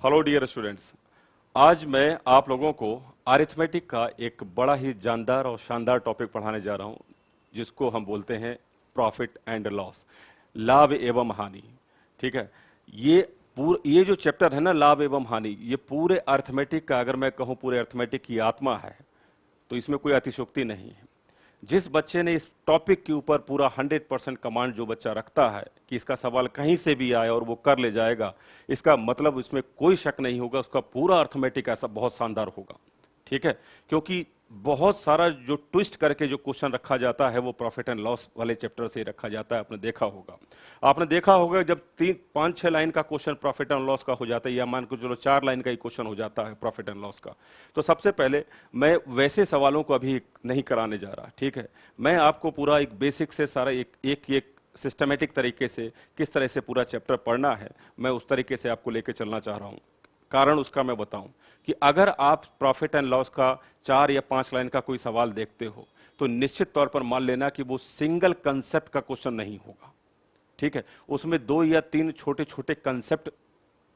Hello dear students. आज मैं आप लोगों को अरिथमेटिक का एक बड़ा ही जानदार और शानदार टॉपिक पढ़ाने जा रहा हूं, जिसको हम बोलते हैं प्रॉफिट एंड लॉस, लाभ एवं हानि। ठीक है। ये जो चैप्टर है ना, लाभ एवं हानि, ये पूरे अरिथमेटिक का, अगर मैं कहूं पूरे अरिथमेटिक की आत्मा है, तो इसमें कोई अतिशयोक्ति नहीं है। जिस बच्चे ने इस टॉपिक के ऊपर पूरा 100% कमांड जो बच्चा रखता है कि इसका सवाल कहीं से भी आए और वो कर ले जाएगा, इसका मतलब इसमें कोई शक नहीं होगा, उसका पूरा अर्थमेटिक ऐसा बहुत शानदार होगा। ठीक है। क्योंकि बहुत सारा जो ट्विस्ट करके जो क्वेश्चन रखा जाता है वो प्रॉफिट एंड लॉस वाले चैप्टर से ही रखा जाता है। आपने देखा होगा जब 3-5-6 लाइन का क्वेश्चन प्रॉफिट एंड लॉस का हो जाता है, या मान के चलो 4 लाइन का ही क्वेश्चन हो जाता है प्रॉफिट एंड लॉस का, तो सबसे पहले मैं वैसे सवालों को अभी नहीं कराने जा रहा। ठीक है। मैं आपको पूरा एक बेसिक से सारा एक सिस्टमेटिक तरीके से किस तरह से पूरा चैप्टर पढ़ना है, मैं उस तरीके से आपको लेके चलना चाह रहा हूं। कारण उसका मैं बताऊं कि अगर आप प्रॉफिट एंड लॉस का 4 या 5 लाइन का कोई सवाल देखते हो, तो निश्चित तौर पर मान लेना कि वो सिंगल कंसेप्ट का क्वेश्चन नहीं होगा। ठीक है। उसमें 2 या 3 छोटे छोटे कंसेप्ट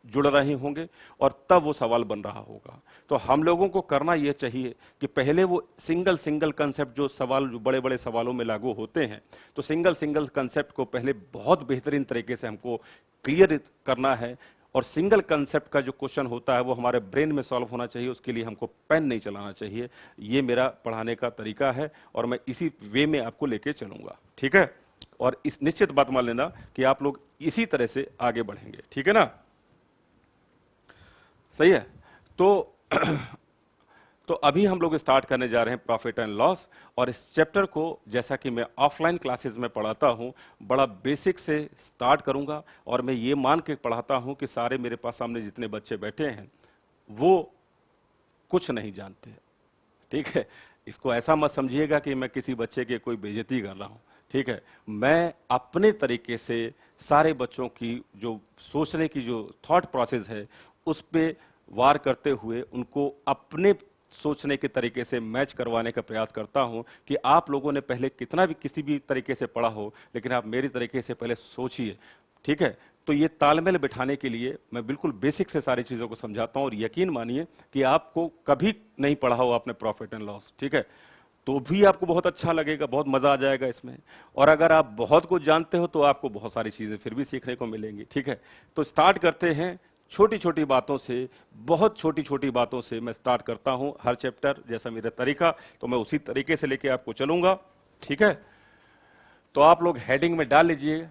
जुड़ रहे होंगे और तब वो सवाल बन रहा होगा। तो हम लोगों को करना यह चाहिए कि पहले वो सिंगल कंसेप्ट, जो सवाल जो बड़े बड़े सवालों में लागू होते हैं, तो सिंगल कंसेप्ट को पहले बहुत बेहतरीन तरीके से हमको क्लियर करना है। और सिंगल कंसेप्ट का जो क्वेश्चन होता है वो हमारे ब्रेन में सॉल्व होना चाहिए, उसके लिए हमको पेन नहीं चलाना चाहिए। ये मेरा पढ़ाने का तरीका है और मैं इसी वे में आपको लेके चलूंगा। ठीक है। और इस निश्चित बात मान लेना कि आप लोग इसी तरह से आगे बढ़ेंगे। ठीक है ना। सही है। तो तो अभी हम लोग स्टार्ट करने जा रहे हैं प्रॉफिट एंड लॉस। और इस चैप्टर को, जैसा कि मैं ऑफलाइन क्लासेस में पढ़ाता हूं, बड़ा बेसिक से स्टार्ट करूंगा। और मैं ये मान के पढ़ाता हूं कि सारे मेरे पास सामने जितने बच्चे बैठे हैं वो कुछ नहीं जानते। ठीक है। इसको ऐसा मत समझिएगा कि मैं किसी बच्चे की कोई बेइज्जती कर रहा हूं। ठीक है। मैं अपने तरीके से सारे बच्चों की जो सोचने की जो थॉट प्रोसेस है, उस पे वार करते हुए उनको अपने सोचने के तरीके से मैच करवाने का प्रयास करता हूं कि आप लोगों ने पहले कितना भी किसी भी तरीके से पढ़ा हो, लेकिन आप मेरी तरीके से पहले सोचिए। ठीक है। तो ये तालमेल बिठाने के लिए मैं बिल्कुल बेसिक से सारी चीजों को समझाता हूं। और यकीन मानिए कि आपको कभी नहीं पढ़ा हो आपने प्रॉफिट एंड लॉस, ठीक है, तो भी आपको बहुत अच्छा लगेगा, बहुत मजा आ जाएगा इसमें। और अगर आप बहुत कुछ जानते हो तो आपको बहुत सारी चीजें फिर भी सीखने को मिलेंगी। ठीक है। तो स्टार्ट करते हैं छोटी छोटी बातों से, बहुत छोटी छोटी बातों से मैं स्टार्ट करता हूं हर चैप्टर। जैसा मेरा तरीका, तो मैं उसी तरीके से लेके आपको चलूंगा। ठीक है। तो आप लोग हेडिंग में डाल लीजिए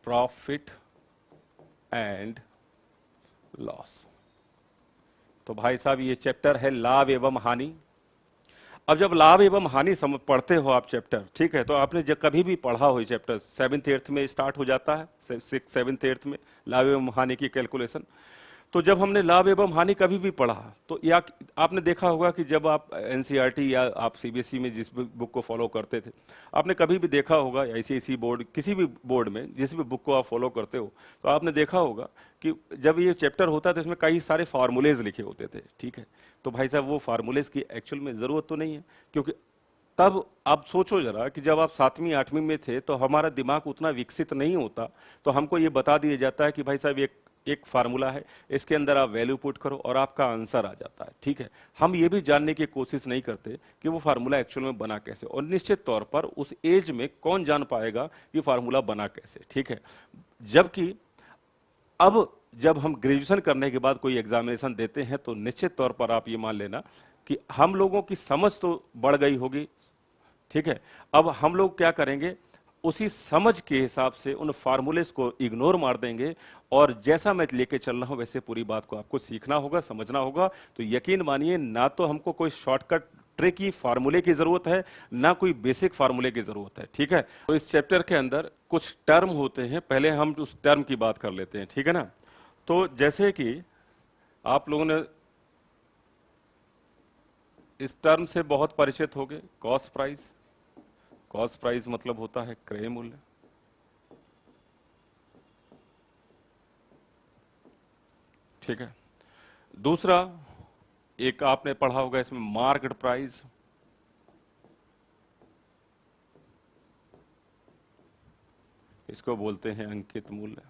प्रॉफिट एंड लॉस। तो भाई साहब, ये चैप्टर है लाभ एवं हानि। अब जब लाभ एवं हानि पढ़ते हो आप चैप्टर, ठीक है, तो आपने जब कभी भी पढ़ा हो ये चैप्टर, 7th 8th में स्टार्ट हो जाता है, 6th 7th 8th में लाभ एवं हानि की कैलकुलेशन। तो जब हमने लाभ एवं हानि कभी भी पढ़ा, तो या आपने देखा होगा कि जब आप एनसीईआरटी या आप सीबीएसई में जिस भी बुक को फॉलो करते थे, आपने कभी भी देखा होगा, आईसीएसई बोर्ड, किसी भी बोर्ड में जिस भी बुक को आप फॉलो करते हो, तो आपने देखा होगा कि जब ये चैप्टर होता है तो इसमें कई सारे फार्मूलेज लिखे होते थे। ठीक है। तो भाई साहब, वो फार्मूलेज की एक्चुअल में जरूरत तो नहीं है, क्योंकि तब आप सोचो जरा कि जब आप 7वीं 8वीं में थे तो हमारा दिमाग उतना विकसित नहीं होता, तो हमको ये बता दिया जाता है कि भाई साहब एक एक फार्मूला है, इसके अंदर आप वैल्यू पुट करो और आपका आंसर आ जाता है। ठीक है। हम ये भी जानने की कोशिश नहीं करते कि वो फार्मूला एक्चुअल में बना कैसे, और निश्चित तौर पर उस एज में कौन जान पाएगा कि फार्मूला बना कैसे। ठीक है। जबकि अब जब हम ग्रेजुएशन करने के बाद कोई एग्जामिनेशन देते हैं, तो निश्चित तौर पर आप ये मान लेना कि हम लोगों की समझ तो बढ़ गई होगी। ठीक है। अब हम लोग क्या करेंगे, उसी समझ के हिसाब से उन फार्मूलेस को इग्नोर मार देंगे, और जैसा मैं लेके चल रहा हूं वैसे पूरी बात को आपको सीखना होगा, समझना होगा। तो यकीन मानिए, ना तो हमको कोई शॉर्टकट ट्रिक की फार्मूले की जरूरत है, ना कोई बेसिक फार्मूले की जरूरत है। ठीक है। तो इस चैप्टर के अंदर कुछ टर्म होते हैं, पहले हम उस टर्म की बात कर लेते हैं। ठीक है ना। तो जैसे कि आप लोगों ने इस टर्म से बहुत परिचित हो गए, कॉस्ट प्राइस। कॉस्ट प्राइस मतलब होता है क्रय मूल्य। ठीक है। दूसरा एक आपने पढ़ा होगा इसमें, मार्केट प्राइस। इसको बोलते हैं अंकित मूल्य।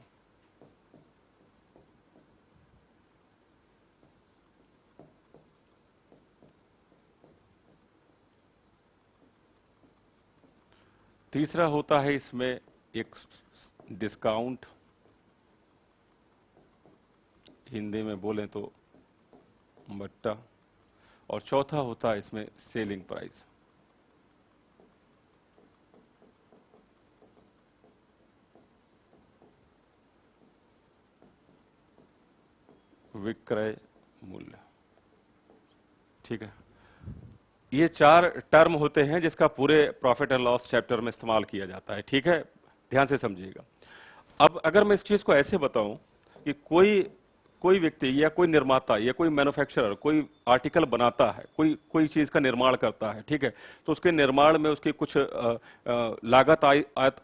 तीसरा होता है इसमें एक डिस्काउंट, हिंदी में बोलें तो बट्टा, और चौथा होता है इसमें सेलिंग प्राइस। विक्रय मूल्य। ठीक है, ये चार टर्म होते हैं जिसका पूरे प्रॉफिट एंड लॉस चैप्टर में इस्तेमाल किया जाता है। ठीक है, ध्यान से समझिएगा। अब अगर मैं इस चीज को ऐसे बताऊं कि कोई कोई व्यक्ति या कोई निर्माता या कोई मैन्युफैक्चरर कोई आर्टिकल बनाता है, कोई कोई चीज का निर्माण करता है, ठीक है, तो उसके निर्माण में उसकी कुछ लागत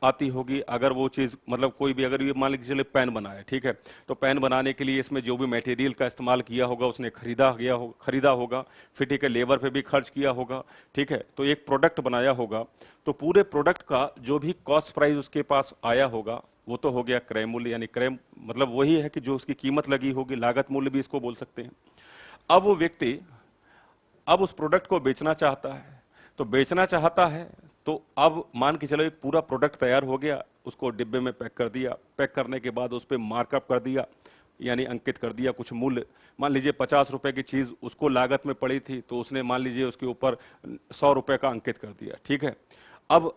आती होगी। अगर वो चीज मतलब कोई भी, अगर ये मान लीजिए चलिए पेन बना है, ठीक है, तो पेन बनाने के लिए इसमें जो भी मटेरियल का इस्तेमाल किया होगा उसने खरीदा होगा, फिर ठीक है, लेबर पे भी खर्च किया होगा, ठीक है, तो एक प्रोडक्ट बनाया होगा, तो पूरे प्रोडक्ट का जो भी कॉस्ट प्राइस उसके पास आया होगा वो तो हो गया क्रय मूल्य, यानी क्रय मतलब वही है कि जो उसकी कीमत लगी होगी, लागत मूल्य भी इसको बोल सकते हैं। अब वो व्यक्ति अब उस प्रोडक्ट को बेचना चाहता है, तो बेचना चाहता है तो अब मान के चलो एक पूरा प्रोडक्ट तैयार हो गया, उसको डिब्बे में पैक कर दिया, पैक करने के बाद उस पर मार्कअप कर दिया, यानी अंकित कर दिया कुछ मूल्य। मान लीजिए 50 रुपए की चीज उसको लागत में पड़ी थी, तो उसने मान लीजिए उसके ऊपर 100 रुपए का अंकित कर दिया। ठीक है, अब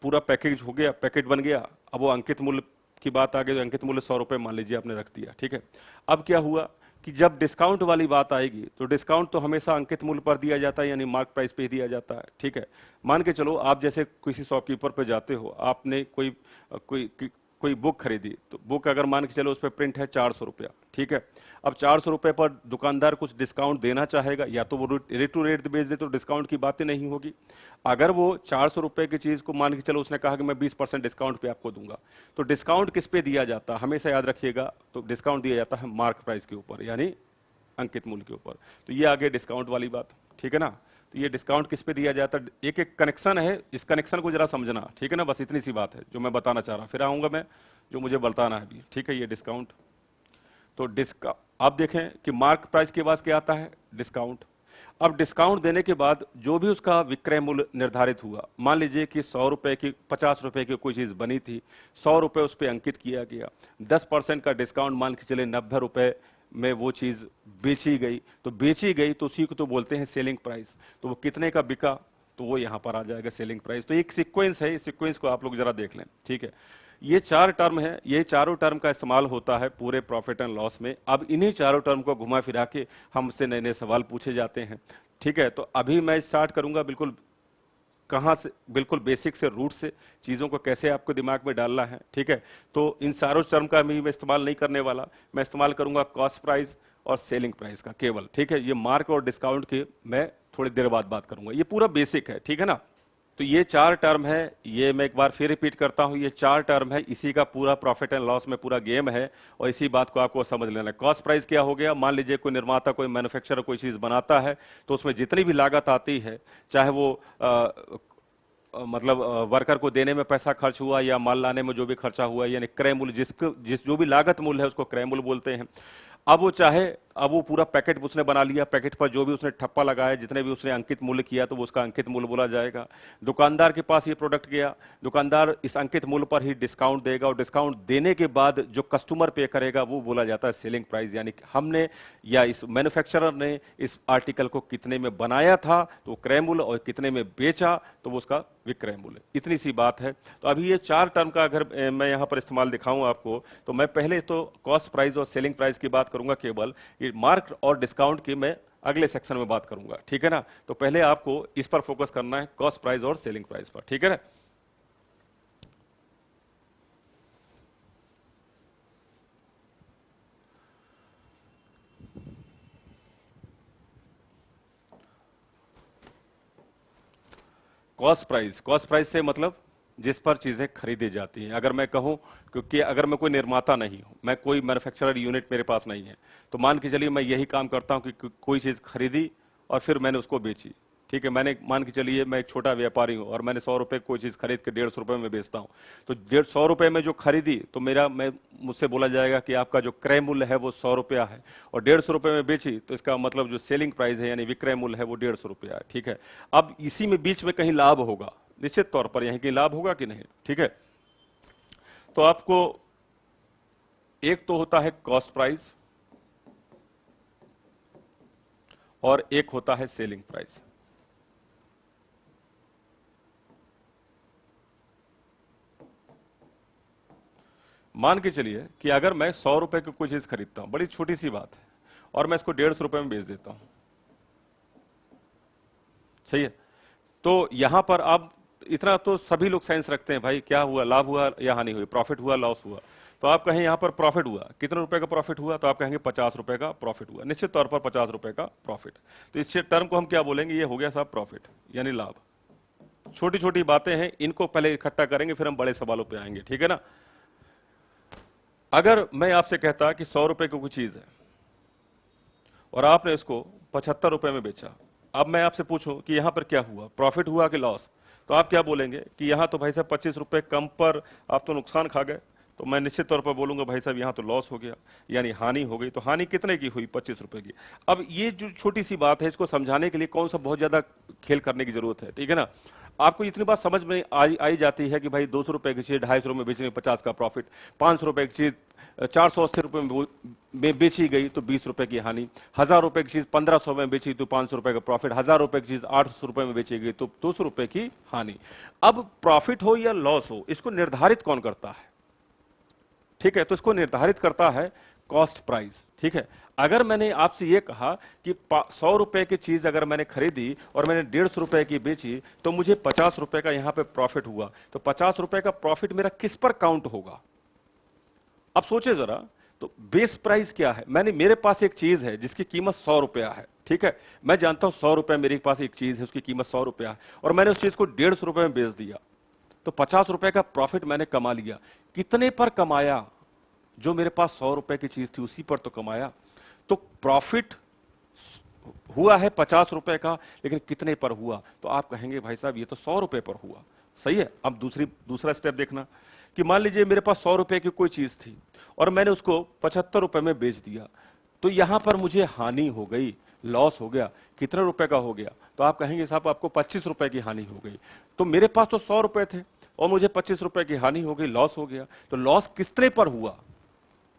पूरा पैकेज हो गया, पैकेट बन गया, अब वो अंकित मूल्य की बात आ गई, तो अंकित मूल्य 100 रुपए मान लीजिए आपने रख दिया। ठीक है, अब क्या हुआ कि जब डिस्काउंट वाली बात आएगी तो डिस्काउंट तो हमेशा अंकित मूल्य पर दिया जाता है, यानी मार्क प्राइस पे ही दिया जाता है। ठीक है, मान के चलो आप जैसे किसी शॉपकीपर पे जाते हो, आपने कोई कोई कोई बुक खरीदी, तो बुक अगर मान के चलो उस पर प्रिंट है 400 रुपया। ठीक है, अब 400 रुपये पर दुकानदार कुछ डिस्काउंट देना चाहेगा, या तो वो रेट टू रेट बेच दे तो डिस्काउंट की बातें नहीं होगी। अगर वो 400 रुपये की चीज को मान के चलो उसने कहा कि मैं 20% डिस्काउंट पे आपको दूंगा, तो डिस्काउंट किस पे दिया जाता है, हमेशा याद रखिएगा, तो डिस्काउंट दिया जाता है मार्क प्राइस के ऊपर, यानी अंकित मूल्य के ऊपर। तो ये आगे डिस्काउंट वाली बात। ठीक है ना, तो ये डिस्काउंट किस पे दिया जाता है, एक एक कनेक्शन है, इस कनेक्शन को जरा समझना। ठीक है ना, बस इतनी सी बात है जो मैं बताना चाह रहा, फिर आऊंगा मैं जो मुझे बताना है अभी। ठीक है, ये डिस्काउंट, तो आप देखें कि मार्क प्राइस के बाद क्या आता है, डिस्काउंट। अब डिस्काउंट देने के बाद जो भी उसका विक्रय मूल्य निर्धारित हुआ, मान लीजिए कि 100 रुपए की 50 रुपए की कोई चीज बनी थी, 100 रुपए उस पर अंकित किया गया, 10% का डिस्काउंट मान के चले 90 रुपए में वो चीज बेची गई, तो बेची गई तो उसी को तो बोलते हैं सेलिंग प्राइस। तो वो कितने का बिका, तो वो यहां पर आ जाएगा सेलिंग प्राइस। तो एक सीक्वेंस है, इस सीक्वेंस को आप लोग जरा देख लें। ठीक है, ये चार टर्म है, ये चारों टर्म का इस्तेमाल होता है पूरे प्रॉफिट एंड लॉस में। अब इन्हीं चारों टर्म को घुमा फिरा के हमसे नए नए सवाल पूछे जाते हैं। ठीक है, तो अभी मैं स्टार्ट करूंगा बिल्कुल कहाँ से, बिल्कुल बेसिक से, रूट से, चीज़ों को कैसे आपको दिमाग में डालना है। ठीक है, तो इन सारों टर्म का मैं इस्तेमाल नहीं करने वाला, मैं इस्तेमाल करूंगा कॉस्ट प्राइस और सेलिंग प्राइस का केवल। ठीक है, ये मार्क और डिस्काउंट की मैं थोड़ी देर बाद बात करूंगा, ये पूरा बेसिक है। ठीक है ना, तो ये चार टर्म है, ये मैं एक बार फिर रिपीट करता हूं, ये चार टर्म है, इसी का पूरा प्रॉफिट एंड लॉस में पूरा गेम है, और इसी बात को आपको समझ लेना है। कॉस्ट प्राइस क्या हो गया, मान लीजिए कोई निर्माता, कोई मैन्युफैक्चरर कोई चीज बनाता है, तो उसमें जितनी भी लागत आती है, चाहे वो मतलब वर्कर को देने में पैसा खर्च हुआ या माल लाने में जो भी खर्चा हुआ, यानी क्रय मूल्य, जिस जो भी लागत मूल्य है उसको क्रय मूल्य बोलते हैं। अब वो चाहे, अब वो पूरा पैकेट उसने बना लिया, पैकेट पर जो भी उसने ठप्पा लगाया, जितने भी उसने अंकित मूल्य किया, तो वो उसका अंकित मूल्य बोला जाएगा। दुकानदार के पास ये प्रोडक्ट गया, दुकानदार इस अंकित मूल्य पर ही डिस्काउंट देगा, और डिस्काउंट देने के बाद जो कस्टमर पे करेगा वो बोला जाता है सेलिंग प्राइस, यानी हमने या इस मैन्युफैक्चरर ने इस आर्टिकल को कितने में बनाया था तो क्रय मूल्य, और कितने में बेचा तो वो उसका विक्रय मूल्य। इतनी सी बात है। तो अभी ये चार टर्म का अगर मैं यहाँ पर इस्तेमाल दिखाऊं आपको, तो मैं पहले तो कॉस्ट प्राइस और सेलिंग प्राइस की बात करूंगा केवल, ये मार्क और डिस्काउंट की मैं अगले सेक्शन में बात करूंगा। ठीक है ना, तो पहले आपको इस पर फोकस करना है, कॉस्ट प्राइस और सेलिंग प्राइस पर। ठीक है ना, कॉस्ट प्राइस से मतलब जिस पर चीजें खरीदी जाती हैं। अगर मैं कहूं, क्योंकि अगर मैं कोई निर्माता नहीं हूं, मैं कोई मैन्युफैक्चरर यूनिट मेरे पास नहीं है, तो मान के चलिए मैं यही काम करता हूं कि कोई चीज खरीदी और फिर मैंने उसको बेची। ठीक है, मैंने मान के चलिए मैं एक छोटा व्यापारी हूं और मैंने 100 रुपए कोई चीज खरीद के 150 रुपए में बेचता हूं, तो 150 रुपए में जो खरीदी, तो मुझसे बोला जाएगा कि आपका जो क्रय मूल्य है वो 100 रुपया है, और 150 रुपए में बेची, तो इसका मतलब जो सेलिंग प्राइस है यानी विक्रय मूल्य है वो 150 रुपया है। ठीक है, अब इसी में बीच में कहीं लाभ होगा, निश्चित तौर पर यहीं कहीं लाभ होगा कि नहीं, ठीक है। तो आपको एक तो होता है कॉस्ट प्राइस और एक होता है सेलिंग प्राइस। मान के चलिए कि अगर मैं 100 रुपए की कोई चीज खरीदता हूं, बड़ी छोटी सी बात है, और मैं इसको 150 रुपए में बेच देता हूं, सही है। तो यहां पर अब इतना तो सभी लोग साइंस रखते हैं, भाई क्या हुआ, लाभ हुआ या हानि हुई, प्रॉफिट हुआ लॉस हुआ। तो आप कहें यहां पर प्रॉफिट हुआ, कितने रुपए का प्रॉफिट हुआ, तो आप कहेंगे 50 रुपए का प्रॉफिट हुआ, निश्चित तौर पर 50 रुपए का प्रॉफिट। तो इस टर्म को हम क्या बोलेंगे, ये हो गया साहब प्रॉफिट यानी लाभ। छोटी छोटी बातें हैं, इनको पहले इकट्ठा करेंगे फिर हम बड़े सवालों पे आएंगे, ठीक है ना। अगर मैं आपसे कहता कि 100 रुपए की कोई चीज है और आपने इसको 75 रुपए में बेचा, अब मैं आपसे पूछूं कि यहां पर क्या हुआ, प्रॉफिट हुआ कि लॉस, तो आप क्या बोलेंगे कि यहां तो भाई साहब 25 रुपए कम पर आप तो नुकसान खा गए। तो मैं निश्चित तौर पर बोलूंगा भाई साहब यहां तो लॉस हो गया, यानी हानि हो गई। तो हानि कितने की हुई, 25 रुपए की। अब ये जो छोटी सी बात है, इसको समझाने के लिए कौन सा बहुत ज्यादा खेल करने की जरूरत है, ठीक है ना। आपको इतनी बात समझ में आई जाती है कि भाई 200 रुपए की चीज 250 रुपए में बेचने में 50 का प्रॉफिट, 500 रुपए की चीज 480 रुपए में बेची गई तो 20 रुपए की हानि, 1000 रुपए की चीज 1500 में बेची तो 500 रुपए का प्रॉफिट, 1000 रुपए की चीज 800 रुपए में बेची गई तो 200 रुपए की हानि। अब प्रॉफिट हो या लॉस हो, इसको निर्धारित कौन करता है, ठीक है। तो इसको निर्धारित करता है कॉस्ट प्राइस, ठीक है। अगर मैंने आपसे यह कहा कि 100 रुपए की चीज अगर मैंने खरीदी और मैंने 150 रुपए की बेची तो मुझे 50 रुपए का यहां पे प्रॉफिट हुआ, तो 50 रुपए का प्रॉफिट मेरा किस पर काउंट होगा। अब सोचे जरा, तो बेस प्राइस क्या है, मेरे पास एक चीज है जिसकी कीमत 100 रुपया है, ठीक है। मैं जानता हूं 100 रुपए मेरे पास एक चीज है, उसकी कीमत 100 रुपया है, और मैंने उस चीज को 150 रुपए में बेच दिया, तो 50 रुपए का प्रॉफिट मैंने कमा लिया। कितने पर कमाया, जो मेरे पास 100 रुपए की चीज थी उसी पर तो कमाया। तो प्रॉफिट हुआ है 50 रुपए का, लेकिन कितने पर हुआ, तो आप कहेंगे भाई साहब ये तो 100 रुपए पर हुआ, सही है। अब दूसरा स्टेप देखना कि मान लीजिए मेरे पास 100 रुपए की कोई चीज थी और मैंने उसको 75 रुपए में बेच दिया, तो यहां पर मुझे हानि हो गई, लॉस हो गया। कितने रुपए का हो गया, तो आप कहेंगे साहब आपको 25 रुपए की हानि हो गई। तो मेरे पास तो 100 रुपए थे और मुझे 25 रुपए की हानि हो गई, लॉस हो गया। तो लॉस कितने पर हुआ,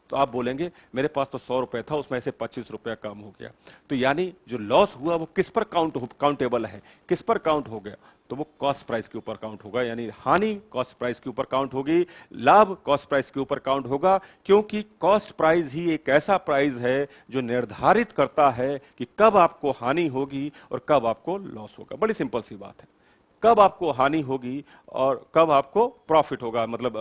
तो आप बोलेंगे मेरे पास तो 100 रुपए था, उसमें से 25 रुपया कम हो गया। तो यानी जो लॉस हुआ वो किस पर काउंटेबल है, किस पर काउंट हो गया, तो वो कॉस्ट प्राइस के ऊपर काउंट होगा। यानी हानि कॉस्ट प्राइस के ऊपर काउंट होगी, लाभ कॉस्ट प्राइस के ऊपर काउंट होगा, क्योंकि कॉस्ट प्राइस ही एक ऐसा प्राइस है जो निर्धारित करता है कि कब आपको हानि होगी और कब आपको लॉस होगा। बड़ी सिंपल सी बात है, कब आपको हानि होगी और कब आपको प्रॉफिट होगा, मतलब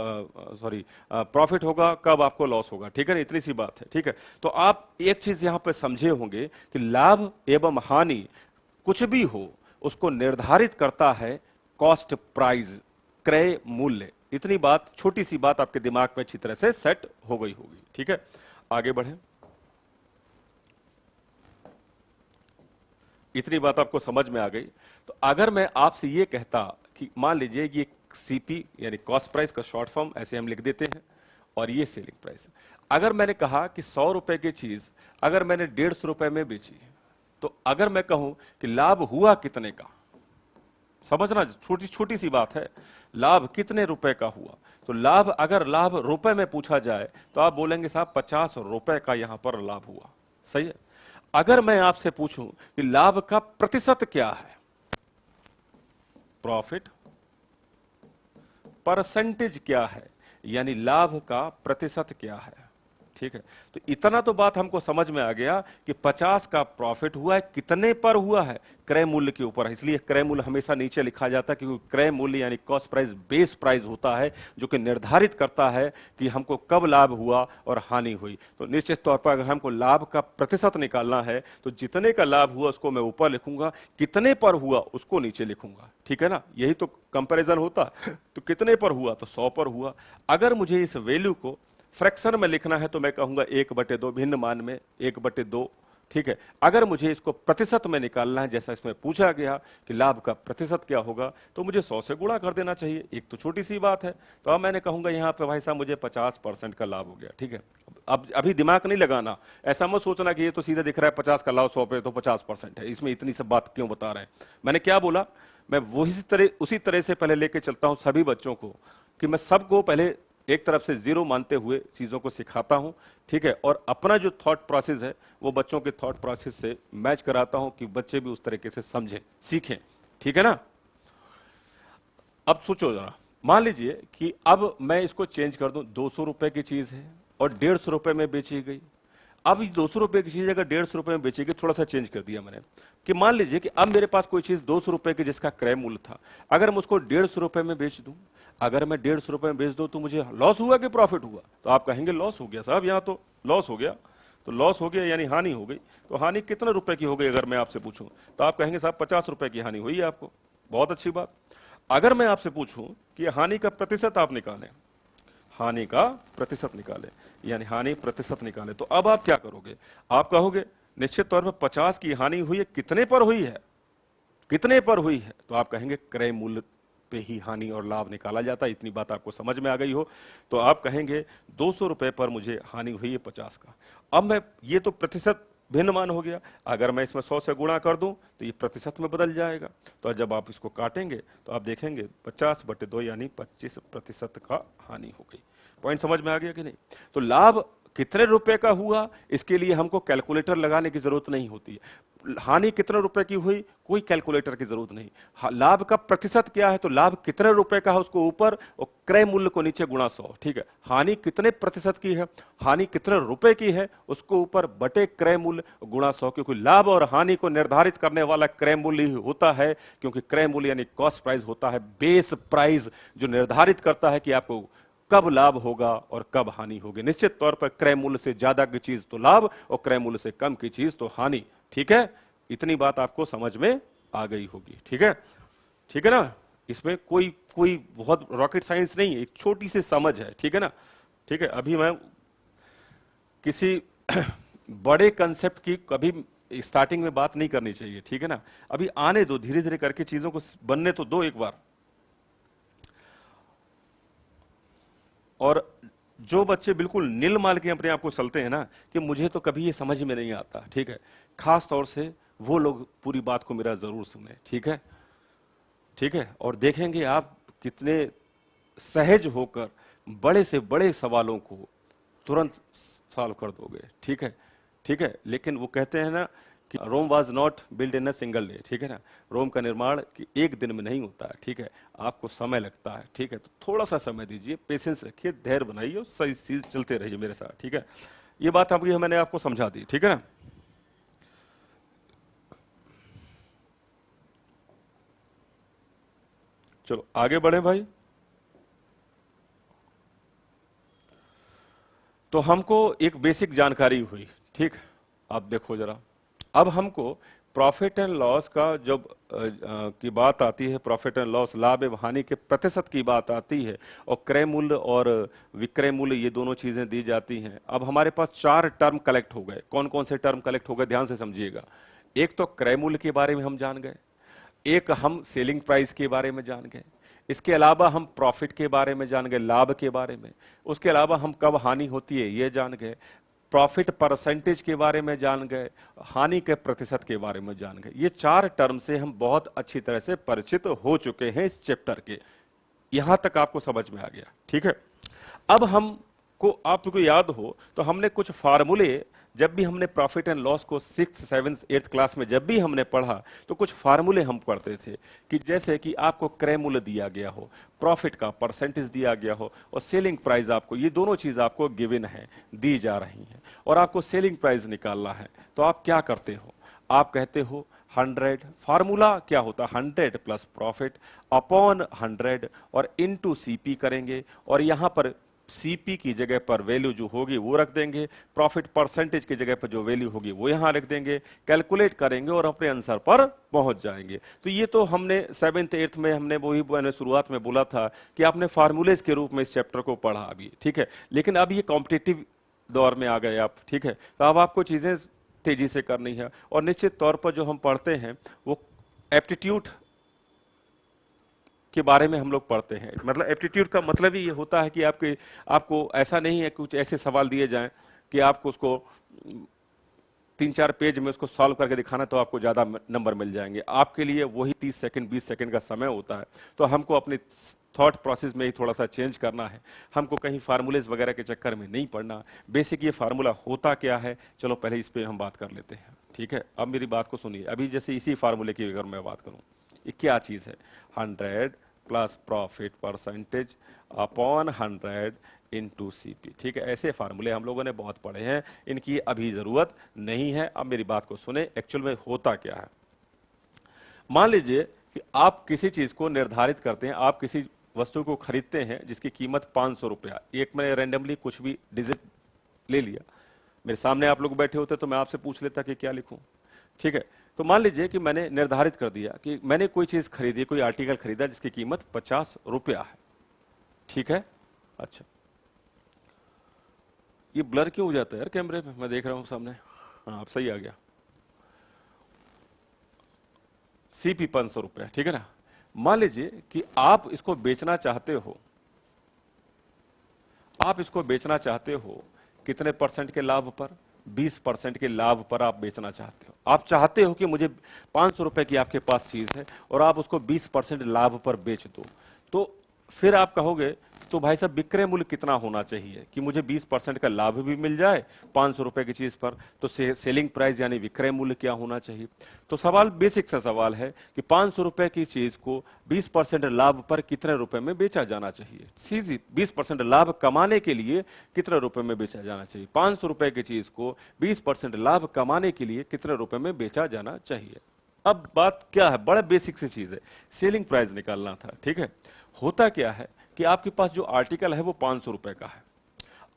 प्रॉफिट होगा, कब आपको लॉस होगा, ठीक है ना, इतनी सी बात है, ठीक है। तो आप एक चीज यहां पे समझे होंगे कि लाभ एवं हानि कुछ भी हो उसको निर्धारित करता है कॉस्ट प्राइस, क्रय मूल्य। इतनी बात, छोटी सी बात आपके दिमाग में अच्छी तरह से सेट हो गई होगी, ठीक है। आगे बढ़े, इतनी बात आपको समझ में आ गई। तो अगर मैं आपसे ये कहता कि मान लीजिए ये सीपी यानी कॉस्ट प्राइस का शॉर्ट फॉर्म ऐसे हम लिख देते हैं, और ये सेलिंग प्राइस। अगर मैंने कहा कि 100 रुपए की चीज अगर मैंने 150 रुपए में बेची, तो अगर मैं कहूं कि लाभ हुआ कितने का, समझना छोटी छोटी सी बात है, लाभ कितने रुपए का हुआ। तो लाभ, अगर लाभ रुपए में पूछा जाए तो आप बोलेंगे साहब 50 रुपए का यहां पर लाभ हुआ, सही है। अगर मैं आपसे पूछूं कि लाभ का प्रतिशत क्या है, प्रॉफिट परसेंटेज क्या है, यानी लाभ का प्रतिशत क्या है, ठीक है। तो इतना तो बात हमको समझ में आ गया कि 50 का प्रॉफिट हुआ है, कितने पर हुआ है, क्रय मूल्य के ऊपर है। इसलिए क्रय मूल्य हमेशा नीचे लिखा जाता है, क्योंकि क्रय मूल्य यानी कॉस्ट प्राइस बेस प्राइस होता है, जो कि निर्धारित करता है कि हमको कब लाभ हुआ और हानि हुई। तो निश्चित तौर पर अगर हमको लाभ का प्रतिशत निकालना है तो जितने का लाभ हुआ उसको मैं ऊपर लिखूंगा, कितने पर हुआ उसको नीचे लिखूंगा, ठीक है ना। यही तो कंपैरिजन होता है। तो कितने पर हुआ, तो 100 पर हुआ। अगर मुझे इस वैल्यू को फ्रैक्शन में लिखना है तो मैं कहूंगा 1/2, भिन्न मान में 1/2, ठीक है। अगर मुझे इसको प्रतिशत में निकालना है, जैसा इसमें पूछा गया कि लाभ का प्रतिशत क्या होगा, तो मुझे 100 से गुणा कर देना चाहिए। एक तो छोटी सी बात है। तो अब मैंने कहूंगा यहाँ पे भाई साहब मुझे 50% का लाभ हो गया, ठीक है। अब अभी दिमाग नहीं लगाना, ऐसा मत सोचना कि ये तो सीधा दिख रहा है 50 का लाभ 100 पे तो 50% है, इसमें इतनी सब बात क्यों बता रहे हैं। मैंने क्या बोला, मैं उसी तरह से पहले लेके चलता हूं सभी बच्चों को, कि मैं सबको पहले एक तरफ से जीरो मानते हुए चीजों को सिखाता हूं, ठीक है, और अपना जो थॉट प्रोसेस है वो बच्चों के थॉट प्रोसेस से मैच कराता हूं कि बच्चे भी उस तरीके से समझें, सीखें, ठीक है ना। अब सोचो जरा, मान लीजिए कि अब मैं इसको चेंज कर दूं, 200 रुपए की चीज है और 150 रुपए में बेची गई। अब इस 200 रुपए की चीज अगर 150 रुपए में बेची गई, थोड़ा सा चेंज कर दिया मैंने, कि मान लीजिए कि अब मेरे पास कोई चीज 200 रुपए की जिसका क्रय मूल्य था, अगर मैं उसको 150 रुपए में बेच दूं, अगर मैं 150 रुपए में बेच दूं तो मुझे लॉस हुआ कि प्रॉफिट हुआ? तो आप कहेंगे लॉस हो गया साहब, यहां तो लॉस हो गया। तो लॉस हो गया यानी हानि हो गई। तो हानि कितने रुपए की हो गई अगर मैं आपसे पूछूं? तो आप कहेंगे साहब 50 रुपए की हानि हुई है आपको। बहुत अच्छी बात। अगर मैं आपसे पूछूं कि हानि का प्रतिशत आप निकालें, हानि का प्रतिशत निकालें, यानी हानि प्रतिशत निकालें, तो अब आप क्या करोगे? आप कहोगे निश्चित तौर पर 50 की हानि हुई है, कितने पर हुई है? कितने पर हुई है? तो आप कहेंगे क्रय मूल्य पे ही हानि और लाभ निकाला जाता है। इतनी बात आपको समझ में आ गई हो तो आप कहेंगे 200 रुपए पर मुझे हानि हुई है 50 का। अब मैं, ये तो प्रतिशत भिन्न मान हो गया, अगर मैं इसमें 100 से गुणा कर दूं तो ये प्रतिशत में बदल जाएगा। तो जब आप इसको काटेंगे तो आप देखेंगे 50/2 यानी 25% का हानि हो गई। पॉइंट समझ में आ गया कि नहीं? तो लाभ कितने रुपए का हुआ इसके लिए हमको कैलकुलेटर लगाने की जरूरत नहीं होती है। हानि कितने रुपए की हुई, कोई कैलकुलेटर की जरूरत नहीं। लाभ का प्रतिशत क्या है, तो लाभ कितने रुपए का है उसको ऊपर और क्रय मूल्य को नीचे गुणा 100, ठीक है। हानि कितने प्रतिशत की है, हानि कितने रुपए की है उसको ऊपर बटे क्रय मूल्य गुणा 100, क्योंकि लाभ और हानि को निर्धारित करने वाला क्रय मूल्य ही होता है, क्योंकि क्रय मूल्य यानी कॉस्ट प्राइस होता है, बेस प्राइस जो निर्धारित करता है कि आपको कब लाभ होगा और कब हानि होगी। निश्चित तौर पर क्रय मूल्य से ज्यादा की चीज तो लाभ और क्रय मूल्य से कम की चीज तो हानि, ठीक है। इतनी बात आपको समझ में आ गई होगी, ठीक है, ठीक है ना। इसमें कोई कोई बहुत रॉकेट साइंस नहीं है, एक छोटी सी समझ है, ठीक है ना, ठीक है। अभी मैं किसी बड़े कंसेप्ट की कभी स्टार्टिंग में बात नहीं करनी चाहिए, ठीक है ना। अभी आने दो, धीरे धीरे करके चीजों को बनने तो दो एक बार। और जो बच्चे बिल्कुल नील माल के अपने आप को चलते हैं ना कि मुझे तो कभी ये समझ में नहीं आता, ठीक है, खास तौर से वो लोग पूरी बात को मेरा जरूर सुने, ठीक है, ठीक है। और देखेंगे आप कितने सहज होकर बड़े से बड़े सवालों को तुरंत सॉल्व कर दोगे, ठीक है, ठीक है। लेकिन वो कहते हैं ना कि Rome was not build in a single day, ठीक है ना। रोम का निर्माण कि एक दिन में नहीं होता है, ठीक है, आपको समय लगता है, ठीक है। तो थोड़ा सा समय दीजिए, पेशेंस रखिए, धैर्य बनाइए और सही चीज चलते रहिए मेरे साथ, ठीक है। ये बात अभी मैंने आपको समझा दी, ठीक है ना। चलो आगे बढ़े भाई। तो हमको एक बेसिक जानकारी हुई, ठीक। आप देखो जरा, अब हमको प्रॉफिट एंड लॉस का जब की बात आती है, प्रॉफिट एंड लॉस, लाभ एवं हानि के प्रतिशत की बात आती है, और क्रय मूल्य और विक्रय मूल्य ये दोनों चीजें दी जाती हैं। अब हमारे पास 4 टर्म कलेक्ट हो गए। कौन कौन से टर्म कलेक्ट हो गए, ध्यान से समझिएगा। एक तो क्रय मूल्य के बारे में हम जान गए, एक हम सेलिंग प्राइस के बारे में जान गए, इसके अलावा हम प्रॉफिट के बारे में जान गए, लाभ के बारे में, उसके अलावा हम कब हानि होती है ये जान गए, प्रॉफिट परसेंटेज के बारे में जान गए, हानि के प्रतिशत के बारे में जान गए। ये 4 टर्म से हम बहुत अच्छी तरह से परिचित हो चुके हैं इस चैप्टर के। यहां तक आपको समझ में आ गया, ठीक है। अब हमको, आपको याद हो तो हमने कुछ फार्मूले, जब भी हमने प्रॉफिट एंड लॉस को 6th 7th 8th क्लास में जब भी हमने पढ़ा तो कुछ फार्मूले हम पढ़ते थे, कि जैसे कि आपको क्रय मूल्य दिया गया हो, प्रॉफिट का परसेंटेज दिया गया हो और सेलिंग प्राइस, आपको ये दोनों चीज आपको गिवन है, दी जा रही हैं, और आपको सेलिंग प्राइस निकालना है। तो आप क्या करते हो, आप कहते हो 100, फार्मूला क्या होता है 100 प्लस प्रॉफिट अपॉन 100 और इनटू सीपी करेंगे, और यहां पर सीपी की जगह पर वैल्यू जो होगी वो रख देंगे, प्रॉफिट परसेंटेज की जगह पर जो वैल्यू होगी वो यहां रख देंगे, कैलकुलेट करेंगे और अपने आंसर पर पहुंच जाएंगे। तो ये तो हमने 7th 8th में हमने वही मैंने शुरुआत में बोला था कि आपने फार्मूलेज के रूप में इस चैप्टर को पढ़ा अभी, ठीक है। लेकिन अब ये कॉम्पिटिटिव दौर में आ गए आप, ठीक है, तो अब आपको चीजें तेजी से करनी है। और निश्चित तौर पर जो हम पढ़ते हैं वो एप्टीट्यूड के बारे में हम लोग पढ़ते हैं। मतलब एप्टीट्यूड का मतलब ही ये होता है कि आपको ऐसा नहीं है कुछ ऐसे सवाल दिए जाएं कि आपको उसको 3-4 पेज में उसको सॉल्व करके दिखाना तो आपको ज़्यादा नंबर मिल जाएंगे। आपके लिए वही 30 सेकंड 20 सेकंड का समय होता है, तो हमको अपनी थॉट प्रोसेस में ही थोड़ा सा चेंज करना है। हमको कहीं फार्मूलेज वगैरह के चक्कर में नहीं पड़ना। बेसिक ये फार्मूला होता क्या है, चलो पहले इस पे हम बात कर लेते हैं, ठीक है। अब मेरी बात को सुनिए। अभी जैसे इसी फार्मूले की अगर मैं बात करूं, ये क्या चीज़ है, 100 plus profit percentage upon 100 into CP, ठीक है। ऐसे फार्मूले हम लोगों ने बहुत पढ़े हैं, इनकी अभी ज़रूरत नहीं है। अब मेरी बात को सुने, एक्चुअल में होता क्या है। मान लीजिए कि आप किसी चीज़ को निर्धारित करते हैं, आप किसी वस्तु को खरीदते हैं जिसकी कीमत 500 रुपया। एक मैंने रैंडमली कुछ भी डिजिट ले लिया, मेरे सामने आप लोग बैठे होते तो मैं आपसे पूछ लेता कि क्या लिखूं, ठीक है। तो मान लीजिए कि मैंने निर्धारित कर दिया कि मैंने कोई चीज़ खरीदी, कोई आर्टिकल खरीदा जिसकी कीमत 50 रुपया है, ठीक है। अच्छा, ये ब्लर क्यों हो जाता है यार कैमरे में, मैं देख रहा हूं सामने। हाँ, अब सही आ गया। CP 500 रुपया, ठीक है ना। मान लीजिए कि आप इसको बेचना चाहते हो, आप इसको बेचना चाहते हो कितने परसेंट के लाभ पर, 20% के लाभ पर आप बेचना चाहते हो। आप चाहते हो कि मुझे 500 रुपए की आपके पास चीज है और आप उसको 20% लाभ पर बेच दो, तो फिर आप कहोगे तो भाई साहब विक्रय मूल्य कितना होना चाहिए कि मुझे 20% का लाभ भी मिल जाए 500 रुपए की चीज पर, तो सेलिंग प्राइस यानी विक्रय मूल्य क्या होना चाहिए। तो सवाल बेसिक सा सवाल है कि 500 रुपए की चीज को 20% लाभ पर कितने रुपए में बेचा जाना चाहिए। सीधी 20% लाभ कमाने के लिए कितने रुपए में बेचा जाना चाहिए, 500 रुपए की चीज को 20% लाभ कमाने के लिए कितने रुपए में बेचा जाना चाहिए। अब बात क्या है, बड़ा बेसिक सी चीज है, सेलिंग प्राइस निकालना था, ठीक है। होता क्या है कि आपके पास जो आर्टिकल है वो 500 रुपए का है।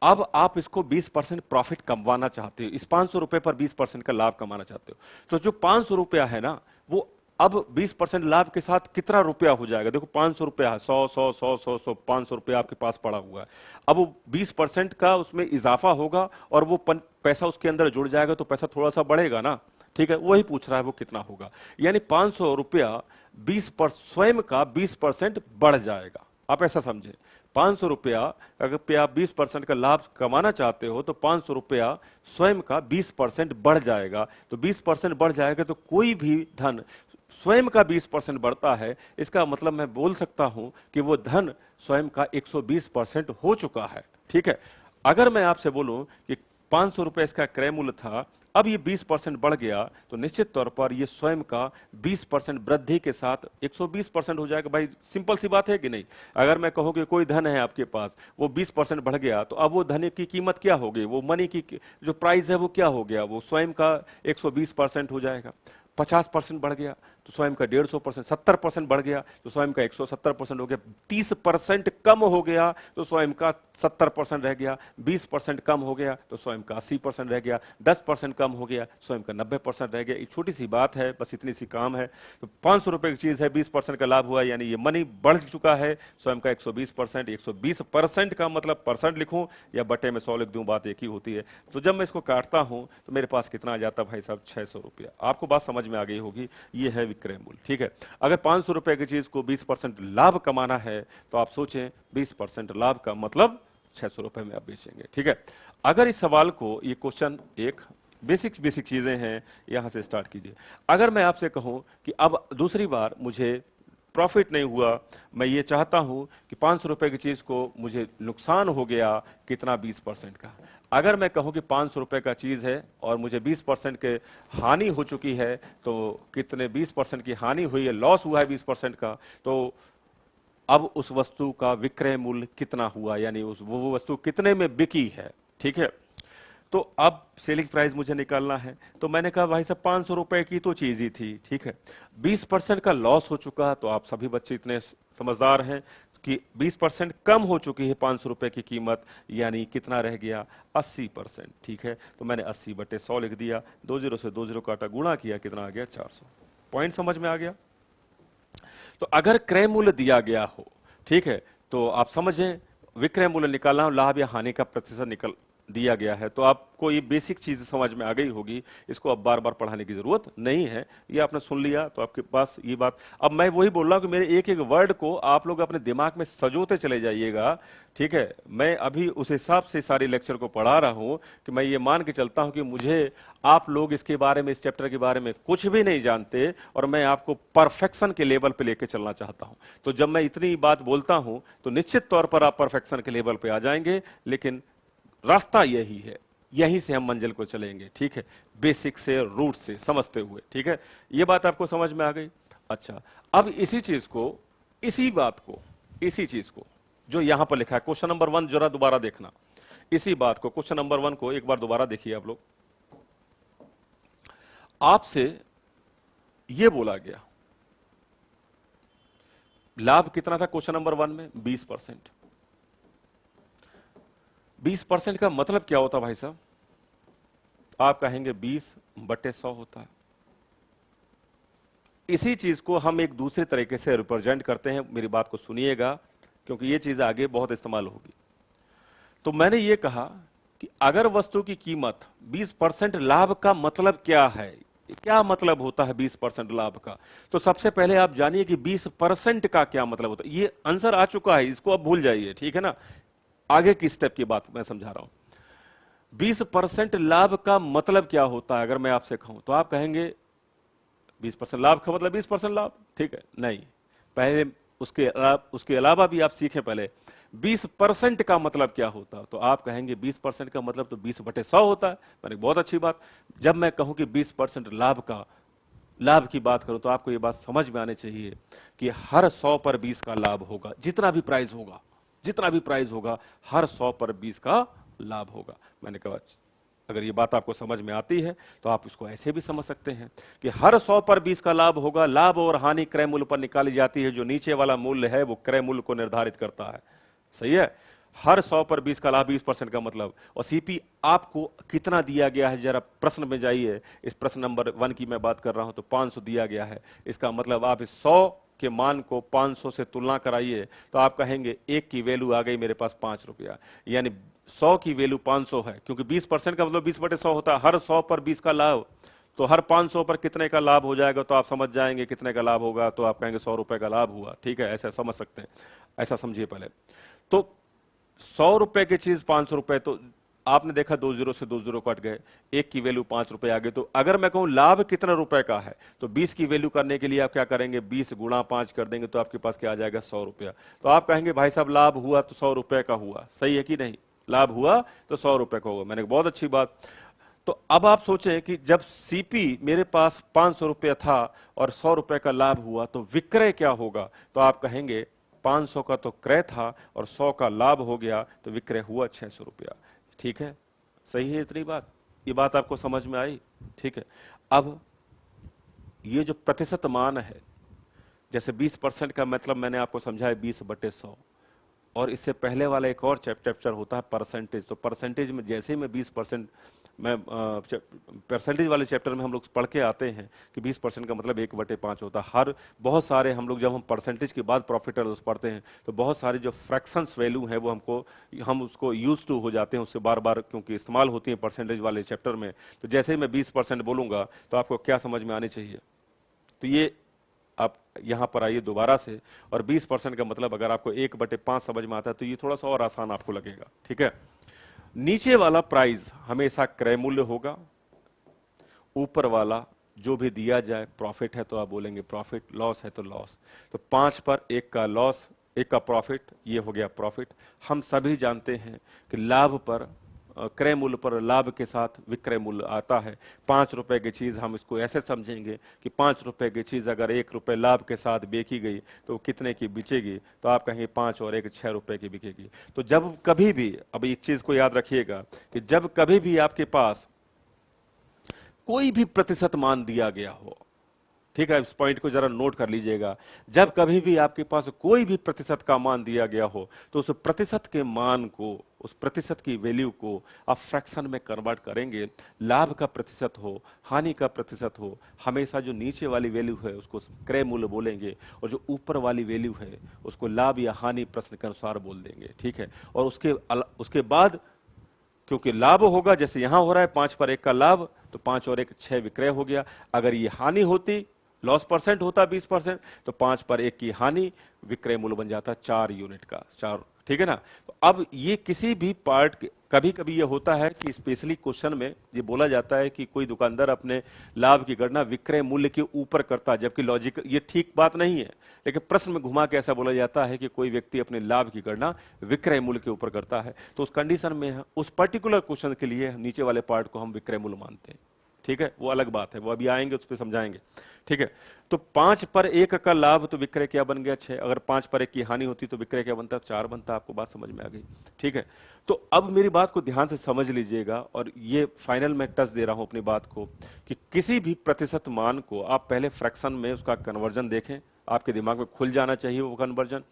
अब आप इसको 20% प्रॉफिट कमवाना चाहते हो, इस 500 रुपए पर 20% का लाभ कमाना चाहते हो, तो जो 500 रुपया है ना, वो अब 20% लाभ के साथ कितना रुपया हो जाएगा। देखो 500 रुपया है, 100 500 रुपया आपके पास पड़ा हुआ है। अब वो 20% का उसमें इजाफा होगा और वो पैसा उसके अंदर जुड़ जाएगा, तो पैसा थोड़ा सा बढ़ेगा ना, ठीक है। वही पूछ रहा है वो कितना होगा, यानी 500 रुपया 20% का 20% बढ़ जाएगा। आप ऐसा समझे, 500 रुपया अगर आप 20% का लाभ कमाना चाहते हो तो 500 रुपया स्वयं का 20% बढ़ जाएगा। तो 20% बढ़ जाएगा तो कोई भी धन स्वयं का 20% बढ़ता है, इसका मतलब मैं बोल सकता हूं कि वो धन स्वयं का 120% हो चुका है, ठीक है। अगर मैं आपसे बोलूं कि 500 रुपए इसका क्रय मूल्य था, अब ये 20% बढ़ गया, तो निश्चित तौर पर ये स्वयं का 20% वृद्धि के साथ 120% हो जाएगा। भाई सिंपल सी बात है कि नहीं। अगर मैं कहूं कि कोई धन है आपके पास, वो 20% बढ़ गया, तो अब वो धन की कीमत क्या होगी, वो मनी की जो प्राइस है वो क्या हो गया, वो स्वयं का 120% हो जाएगा। 50% बढ़ गया तो स्वयं का 150%, 70% बढ़ गया तो स्वयं का 170% हो गया, 30% कम हो गया तो स्वयं का 70% रह गया, 20% कम हो गया तो स्वयं का 80% रह गया, 10% कम हो गया स्वयं का 90% रह गया। एक छोटी सी बात है, बस इतनी सी काम है। तो 500 रुपए की चीज है, 20% का लाभ हुआ, यानी ये मनी बढ़ चुका है स्वयं का 120%। 120% का मतलब परसेंट लिखूं या बटे में 100 लिख दूं, बात एक ही होती है। तो जब मैं इसको काटता हूं तो मेरे पास कितना आ जाता भाई साहब, 600 रुपया। आपको बात समझ में आ गई होगी, ये है विक्रय मूल्य, ठीक है। अगर 500 रुपए की चीज को 20% लाभ कमाना है तो आप सोचें 20% लाभ का मतलब 600 रुपए में आप बेचेंगे, ठीक है। अगर इस सवाल को, ये क्वेश्चन एक बेसिक चीजें हैं, यहां से स्टार्ट कीजिए। अगर मैं आपसे कहूं कि अब दूसरी बार मुझे प्रॉफिट नहीं हुआ, मैं ये चाहता हूं कि 500 रुपए की चीज को मुझे नुकसान हो गया, कितना, 20% का। अगर मैं कहूं कि 500 रुपए का चीज है और मुझे 20% के हानि हो चुकी है, तो कितने 20% की हानि हुई है, लॉस हुआ है 20% का, तो अब उस वस्तु का विक्रय मूल्य कितना हुआ, यानी वो वस्तु कितने में बिकी है, ठीक है। तो अब सेलिंग प्राइस मुझे निकालना है, तो मैंने कहा भाई साहब 500 रुपए की तो चीज ही थी, ठीक है। 20% का लॉस हो चुका, तो आप सभी बच्चे इतने समझदार हैं कि 20% कम हो चुकी है 500 रुपए की कीमत, यानी कितना रह गया, 80%, ठीक है। तो मैंने 80/100 लिख दिया, 20 से 20 काटा, गुणा किया, कितना आ गया, 400। पॉइंट समझ में आ गया। तो अगर क्रय मूल्य दिया गया हो, ठीक है, तो आप समझें विक्रय मूल्य निकालना, लाभ या हानि का प्रतिशत दिया गया है। तो आपको ये बेसिक चीज समझ में आ गई होगी, इसको अब बार बार पढ़ाने की जरूरत नहीं है, ये आपने सुन लिया तो आपके पास ये बात। अब मैं वही बोल रहा हूं कि मेरे एक एक वर्ड को आप लोग अपने दिमाग में सजोते चले जाइएगा, ठीक है। मैं अभी उस हिसाब से सारी लेक्चर को पढ़ा रहा हूं कि मैं ये मान के चलता हूं कि मुझे आप लोग इसके बारे में, इस चैप्टर के बारे में कुछ भी नहीं जानते और मैं आपको परफेक्शन के लेवल पे लेके चलना चाहता हूं। तो जब मैं इतनी बात बोलता हूं तो निश्चित तौर पर आप परफेक्शन के लेवल पे आ जाएंगे, लेकिन रास्ता यही है, यहीं से हम मंजिल को चलेंगे, ठीक है, बेसिक से, रूट से समझते हुए, ठीक है। ये बात आपको समझ में आ गई। अच्छा, अब इसी चीज को, इसी बात को, इसी चीज को जो यहां पर लिखा है क्वेश्चन नंबर 1 जरा दोबारा देखना, इसी बात को, क्वेश्चन नंबर 1 को एक बार दोबारा देखिए आप लोग। आपसे यह बोला गया, लाभ कितना था क्वेश्चन नंबर 1 में? 20%। 20% का मतलब क्या होता भाई साहब? आप कहेंगे 20/100 होता है। इसी चीज को हम एक दूसरे तरीके से रिप्रेजेंट करते हैं, मेरी बात को सुनिएगा क्योंकि ये चीज आगे बहुत इस्तेमाल होगी। तो मैंने ये कहा कि अगर वस्तु की कीमत 20% लाभ का मतलब क्या है, क्या मतलब होता है 20% लाभ का? तो सबसे पहले आप जानिए कि 20% का क्या मतलब होता है। ये आंसर आ चुका है, इसको आप भूल जाइए, ठीक है ना। आगे की स्टेप की बात मैं समझा रहा हूं। 20% लाभ का मतलब क्या होता है अगर मैं आपसे कहूं, तो आप कहेंगे 20% लाभ का मतलब 20% लाभ, ठीक है। नहीं, पहले उसके अलावा भी आप सीखें पहले 20% का मतलब क्या होता है। तो आप कहेंगे 20% का मतलब तो 20/100 होता है। मैंने बहुत अच्छी बात, जब मैं कहूं कि 20% लाभ की बात करूं तो आपको ये बात समझ में आनी चाहिए कि हर 100 पर 20 का लाभ होगा। जितना भी प्राइस होगा हर 100 पर 20 का लाभ होगा। मैंने कहा अगर ये बात आपको समझ में आती है तो आप इसको ऐसे भी समझ सकते हैं कि हर 100 पर 20 का लाभ होगा। लाभ और हानि क्रय मूल्य पर निकाली जाती है, जो नीचे वाला मूल्य है वो क्रय मूल्य को निर्धारित करता है। सही है, हर 100 पर 20 का लाभ, 20% का मतलब। और सीपी आपको कितना दिया गया है, जरा प्रश्न में जाइए। इस प्रश्न नंबर 1 की मैं बात कर रहा हूं तो 500 दिया गया है। इसका मतलब आप इस 100 के मान को 500 से तुलना कराइए तो आप कहेंगे एक की वैल्यू आ गई मेरे पास 5 रुपया, यानी 100 की वैल्यू 500 है, क्योंकि 20% का मतलब 20/100 होता है। हर 100 पर 20 का लाभ, तो हर 500 पर कितने का लाभ हो जाएगा, तो आप समझ जाएंगे कितने का लाभ होगा। तो आप कहेंगे 100 रुपए का लाभ हुआ, ठीक है, ऐसा समझ सकते हैं। ऐसा समझिए पहले। तो 100 रुपए की चीज 500 रुपए, तो आपने देखा 2 जीरो से 2 जीरो कट गए, एक की वैल्यू 5 रुपए आ गए। तो अगर मैं कहूं लाभ कितना रुपए का है, तो 20 की वैल्यू करने के लिए आप क्या करेंगे, 20 गुणा 5 कर देंगे तो आपके पास क्या आ जाएगा, 100 रुपया। तो आप कहेंगे भाई साहब लाभ हुआ तो 100 रुपए का हुआ, सही है कि नहीं? लाभ हुआ तो 100 रुपए का हुआ। मैंने बहुत अच्छी बात। तो अब आप सोचें कि जब सीपी मेरे पास 500 रुपया था और 100 रुपए का लाभ हुआ तो विक्रय क्या होगा? तो आप कहेंगे 500 का तो क्रय था और 100 का लाभ हो गया तो विक्रय हुआ 600 रुपया। ठीक है, सही है इतनी बात? ये बात आपको समझ में आई? ठीक है। अब ये जो प्रतिशत मान है, जैसे 20% का मतलब मैंने आपको समझाया 20/100, और इससे पहले वाला एक और चैप्टर होता है परसेंटेज। तो परसेंटेज में जैसे ही मैं 20% में परसेंटेज वाले चैप्टर में हम लोग पढ़ के आते हैं कि 20% का मतलब 1/5 होता है। हर बहुत सारे हम लोग जब हम परसेंटेज के बाद प्रॉफिट और लॉस पढ़ते हैं तो बहुत सारे जो फ्रैक्शंस वैल्यू है वो हम उसको यूज टू हो जाते हैं उससे बार बार, क्योंकि इस्तेमाल होती है परसेंटेज वाले चैप्टर में। तो जैसे ही मैं 20% बोलूंगा तो आपको क्या समझ में आनी चाहिए? तो ये आप यहां पर आइए दोबारा से, और 20% का मतलब अगर आपको 1/5 समझ में आता है तो ये थोड़ा सा और आसान आपको लगेगा। ठीक है, नीचे वाला प्राइस हमेशा क्रय मूल्य होगा, ऊपर वाला जो भी दिया जाए, प्रॉफिट है तो आप बोलेंगे प्रॉफिट, लॉस है तो लॉस। तो 5 पर 1 का लॉस, 1 का प्रॉफिट, ये हो गया प्रॉफिट। हम सभी जानते हैं कि लाभ पर क्रय मूल्य पर लाभ के साथ विक्रय मूल्य आता है। 5 रुपए की चीज हम इसको ऐसे समझेंगे कि 5 रुपए की चीज अगर 1 रुपए लाभ के साथ बेची गई तो कितने की बिचेगी? तो आप कहेंगे 5 और 1 6 रुपए की बिकेगी। तो जब कभी भी, अब एक चीज को याद रखिएगा कि जब कभी भी आपके पास कोई भी प्रतिशत मान दिया गया हो, ठीक है, इस पॉइंट को जरा नोट कर लीजिएगा, जब कभी भी आपके पास कोई भी प्रतिशत का मान दिया गया हो तो उस प्रतिशत के मान को, उस प्रतिशत की वैल्यू को आप फ्रैक्शन में कन्वर्ट करेंगे। लाभ का प्रतिशत हो, हानि का प्रतिशत हो, हमेशा जो नीचे वाली वैल्यू है उसको क्रय मूल्य बोलेंगे और जो ऊपर वाली वैल्यू है उसको लाभ या हानि प्रश्न के अनुसार बोल देंगे। ठीक है, और उसके बाद क्योंकि लाभ होगा, जैसे यहां हो रहा है 5 पर 1 का लाभ, तो 5 और 1 6 विक्रय हो गया। अगर ये हानि होती, लॉस परसेंट होता 20%, तो 5 पर 1 की हानि, विक्रय मूल्य बन जाता 4 यूनिट का, 4। ठीक है ना। तो अब ये किसी भी पार्ट, कभी कभी ये होता है कि स्पेशली क्वेश्चन में ये बोला जाता है कि कोई दुकानदार अपने लाभ की गणना विक्रय मूल्य के ऊपर करता है, जबकि लॉजिक ये ठीक बात नहीं है। लेकिन प्रश्न में घुमा के ऐसा बोला जाता है कि कोई व्यक्ति अपने लाभ की गणना विक्रय मूल्य के ऊपर करता है, तो उस कंडीशन में उस पर्टिकुलर क्वेश्चन के लिए नीचे वाले पार्ट को हम विक्रय मूल्य मानते हैं। ठीक है, वो अलग बात है, वो अभी आएंगे उस पर समझाएंगे। ठीक है, तो 5 पर 1 का लाभ, तो विक्रय क्या बन गया 6। अगर 5 पर 1 की हानि होती तो विक्रय क्या बनता, 4 बनता। आपको बात समझ में आ गई। ठीक है, तो अब मेरी बात को ध्यान से समझ लीजिएगा, और ये फाइनल में टच दे रहा हूं अपनी बात को, कि किसी भी प्रतिशत मान को आप पहले फ्रैक्शन में उसका कन्वर्जन देखें, आपके दिमाग में खुल जाना चाहिए वो कन्वर्जन,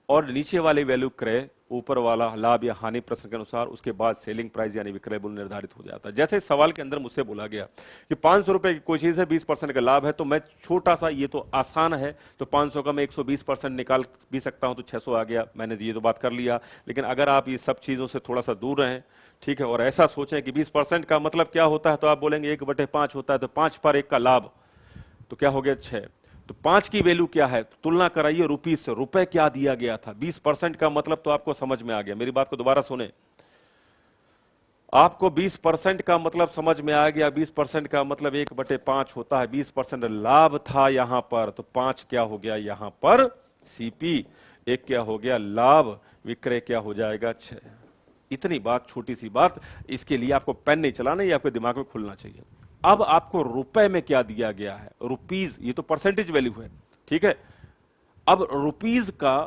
और नीचे वाले वैल्यू क्रय, ऊपर वाला लाभ या हानि प्रश्न के अनुसार, उसके बाद सेलिंग प्राइस यानी विक्रय मूल्य निर्धारित हो जाता है। जैसे इस सवाल के अंदर मुझसे बोला गया कि 500 रुपए की कोई चीज है, 20% का लाभ है, तो मैं छोटा सा, ये तो आसान है, तो 500 का मैं 120% निकाल भी सकता हूं, तो 600 आ गया, मैंने ये तो बात कर लिया। लेकिन अगर आप ये सब चीजों से थोड़ा सा दूर रहें, ठीक है, और ऐसा सोचें कि 20% का मतलब क्या होता है, तो आप बोलेंगे 1/5 होता है, तो 5 पर 1 का लाभ, तो क्या हो गया 6। तो 5 की वैल्यू क्या है, तुलना कराइए रुपीस से, रुपए क्या दिया गया था। 20% का मतलब तो आपको समझ में आ गया, मेरी बात को दोबारा सुने। आपको 20% का मतलब समझ में आ गया। 20% का मतलब 1/5 होता है। 20% लाभ था यहां पर, तो 5 क्या हो गया यहां पर सीपी, 1 क्या हो गया लाभ, विक्रय क्या हो जाएगा 6। इतनी बात, छोटी सी बात, इसके लिए आपको पेन नहीं चलाना, ये आपके दिमाग में खुलना चाहिए। अब आपको रुपए में क्या दिया गया है, रुपीज, ये तो परसेंटेज वैल्यू है। ठीक है, अब रुपीज का,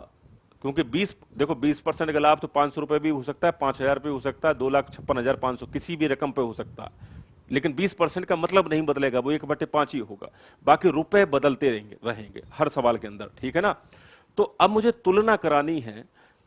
क्योंकि 20, देखो 20% का लाभ तो 500 रुपए भी हो सकता है, 5000 रुपए हो सकता है, 2,56,500, किसी भी रकम पे हो सकता है। लेकिन 20% का मतलब नहीं बदलेगा, वो 1/5 ही होगा। बाकी रुपए बदलते रहेंगे हर सवाल के अंदर। ठीक है ना। तो अब मुझे तुलना करानी है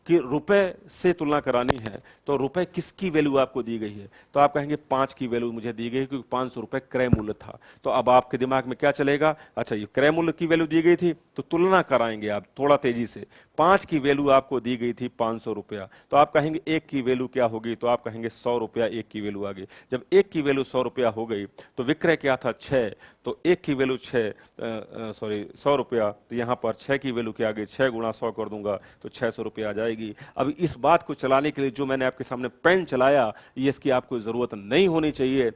कि रुपए से तुलना करानी है, तो रुपए किसकी वैल्यू आपको दी गई है, तो आप कहेंगे 5 की वैल्यू मुझे दी गई, क्योंकि 500 रुपए क्रय मूल्य था। तो अब आपके दिमाग में क्या चलेगा, अच्छा ये क्रय मूल्य की वैल्यू दी गई थी, तो तुलना कराएंगे आप थोड़ा तेजी से। 5 की वैल्यू आपको दी गई थी 500 रुपया, तो आप कहेंगे 1 की वैल्यू क्या होगी, तो आप कहेंगे 100 रुपया 1 की वैल्यू आ गई। जब 1 की वैल्यू 100 रुपया हो गई, तो विक्रय क्या था 6, तो 1 की वैल्यू 100 रुपया, तो यहां पर 6 की वैल्यू क्या आ गई, 6 गुणा 100 कर दूंगा तो 600 रुपया आ जाएगी। अब इस बात को चलाने के लिए जो मैंने आपके सामने पेन चलाया, ये इसकी आपको जरूरत नहीं होनी चाहिए।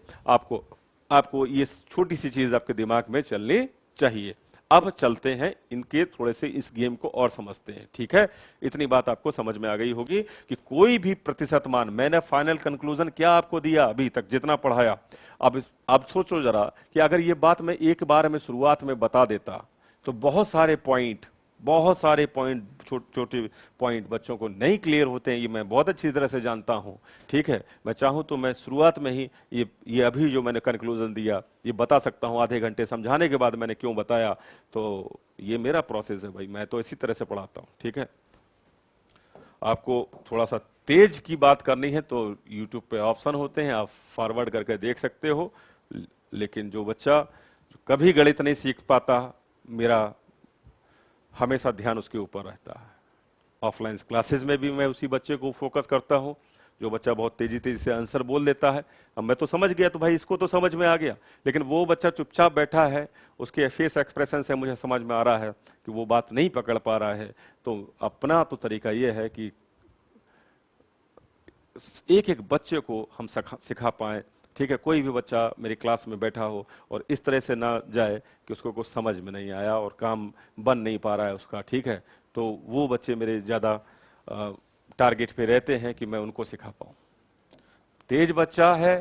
आपको ये छोटी सी चीज आपके दिमाग में चलनी चाहिए। अब चलते हैं इनके थोड़े से इस गेम को और समझते हैं। ठीक है, इतनी बात आपको समझ में आ गई होगी कि कोई भी प्रतिशत मान, मैंने फाइनल कंक्लूजन क्या आपको दिया अभी तक जितना पढ़ाया। अब सोचो जरा कि अगर ये बात मैं एक बार में शुरुआत में बता देता, तो बहुत सारे पॉइंट, छोटे पॉइंट बच्चों को नहीं क्लियर होते हैं, ये मैं बहुत अच्छी तरह से जानता हूं। ठीक है, मैं चाहूं तो मैं शुरुआत में ही ये अभी जो मैंने कंक्लूजन दिया ये बता सकता हूं, आधे घंटे समझाने के बाद मैंने क्यों बताया। तो ये मेरा प्रोसेस है भाई, मैं तो इसी तरह से पढ़ाता हूं। ठीक है, आपको थोड़ा सा तेज की बात करनी है तो यूट्यूब पे ऑप्शन होते हैं, आप फॉरवर्ड करके देख सकते हो। लेकिन जो बच्चा जो कभी गणित नहीं सीख पाता, मेरा हमेशा ध्यान उसके ऊपर रहता है। ऑफलाइन क्लासेस में भी मैं उसी बच्चे को फोकस करता हूं, जो बच्चा बहुत तेजी तेजी से आंसर बोल देता है। अब मैं तो समझ गया, तो भाई इसको तो समझ में आ गया, लेकिन वो बच्चा चुपचाप बैठा है, उसके फेस एक्सप्रेशन से मुझे समझ में आ रहा है कि वो बात नहीं पकड़ पा रहा है। तो अपना तो तरीका ये है कि एक एक बच्चे को हम सिखा पाए। ठीक है, कोई भी बच्चा मेरी क्लास में बैठा हो और इस तरह से ना जाए कि उसको कुछ समझ में नहीं आया और काम बन नहीं पा रहा है उसका। ठीक है, तो वो बच्चे मेरे ज्यादा टारगेट पे रहते हैं कि मैं उनको सिखा पाऊं। तेज बच्चा है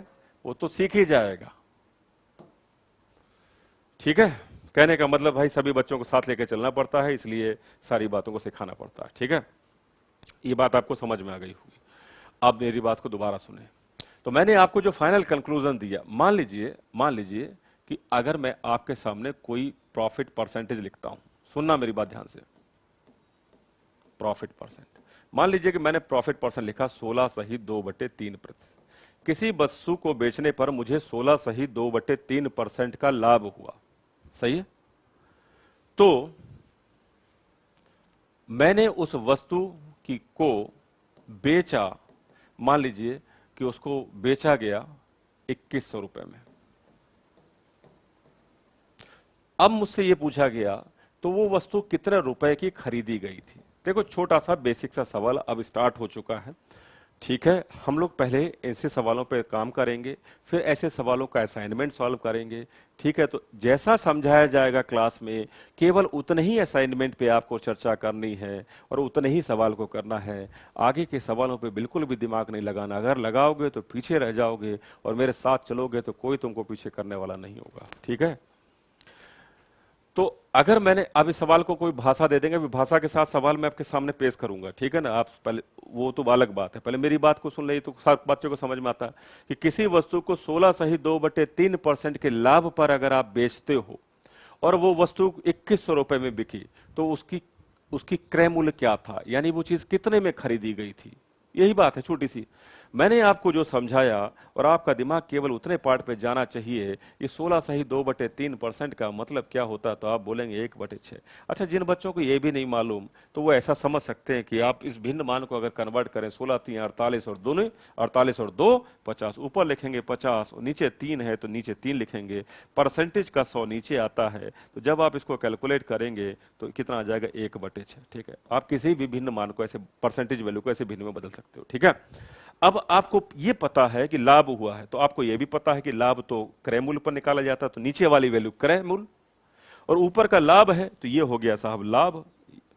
वो तो सीख ही जाएगा। ठीक है, कहने का मतलब भाई सभी बच्चों को साथ लेकर चलना पड़ता है, इसलिए सारी बातों को सिखाना पड़ता है। ठीक है, ये बात आपको समझ में आ गई होगी। अब मेरी बात को दोबारा सुने। तो मैंने आपको जो फाइनल कंक्लूजन दिया, मान लीजिए कि अगर मैं आपके सामने कोई प्रॉफिट परसेंटेज लिखता हूं, सुनना मेरी बात ध्यान से, प्रॉफिट परसेंट, मान लीजिए कि मैंने प्रॉफिट परसेंट लिखा 16 सही 2/3%। किसी वस्तु को बेचने पर मुझे 16 सही 2/3% का लाभ हुआ। सही है, तो मैंने उस वस्तु को बेचा, मान लीजिए कि उसको बेचा गया 2100 रुपए में। अब मुझसे ये पूछा गया तो वो वस्तु कितने रुपए की खरीदी गई थी। देखो छोटा सा बेसिक सा सवाल अब स्टार्ट हो चुका है, ठीक है। हम लोग पहले ऐसे सवालों पे काम करेंगे, फिर ऐसे सवालों का असाइनमेंट सॉल्व करेंगे, ठीक है। तो जैसा समझाया जाएगा क्लास में, केवल उतने ही असाइनमेंट पे आपको चर्चा करनी है और उतने ही सवाल को करना है। आगे के सवालों पे बिल्कुल भी दिमाग नहीं लगाना। अगर लगाओगे तो पीछे रह जाओगे और मेरे साथ चलोगे तो कोई तुमको पीछे करने वाला नहीं होगा, ठीक है। तो अगर मैंने अब इस सवाल को कोई भाषा दे देंगे, भाषा के साथ सवाल मैं आपके सामने पेश करूंगा, ठीक है ना। आप पहले वो तो अलग बात है, पहले मेरी बात को सुन ले तो सब बच्चों को समझ में आता है कि किसी वस्तु को 16 सही 2/3% के लाभ पर अगर आप बेचते हो और वो वस्तु 2100 रुपए में बिकी, तो उसकी क्रय मूल्य क्या था, यानी वो चीज कितने में खरीदी गई थी। यही बात है छोटी सी। मैंने आपको जो समझाया और आपका दिमाग केवल उतने पार्ट पे जाना चाहिए, ये 16 सही 2/3% का मतलब क्या होता है, तो आप बोलेंगे 1/6। अच्छा, जिन बच्चों को ये भी नहीं मालूम तो वो ऐसा समझ सकते हैं कि आप इस भिन्न मान को अगर कन्वर्ट करें, 16 3 48 और 2 48 और 2 50, ऊपर लिखेंगे 50 और नीचे 3 है तो नीचे 3 लिखेंगे। परसेंटेज का 100 नीचे आता है, तो जब आप इसको कैलकुलेट करेंगे तो कितना आ जाएगा 1/6, ठीक है। आप किसी भी भिन्न मान को ऐसे परसेंटेज वैल्यू को ऐसे भिन्न में बदल सकते हो, ठीक है। अब आपको ये पता है कि लाभ हुआ है, तो आपको ये भी पता है कि लाभ तो क्रय मूल्य पर निकाला जाता है, तो नीचे वाली वैल्यू क्रय मूल्य और ऊपर का लाभ है, तो ये हो गया साहब लाभ,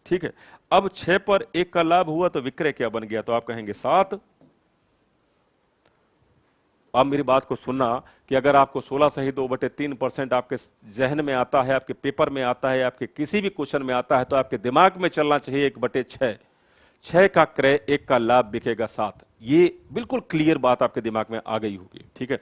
ठीक है। अब 6 पर 1 का लाभ हुआ तो विक्रय क्या बन गया, तो आप कहेंगे 7। अब मेरी बात को सुनना कि अगर आपको 16 सही 2/3% आपके जहन में आता है, आपके पेपर में आता है, आपके किसी भी क्वेश्चन में आता है, तो आपके दिमाग में चलना चाहिए 1/6। 6 का क्रय, 1 का लाभ बिकेगा 7। ये बिल्कुल क्लियर बात आपके दिमाग में आ गई होगी, ठीक है।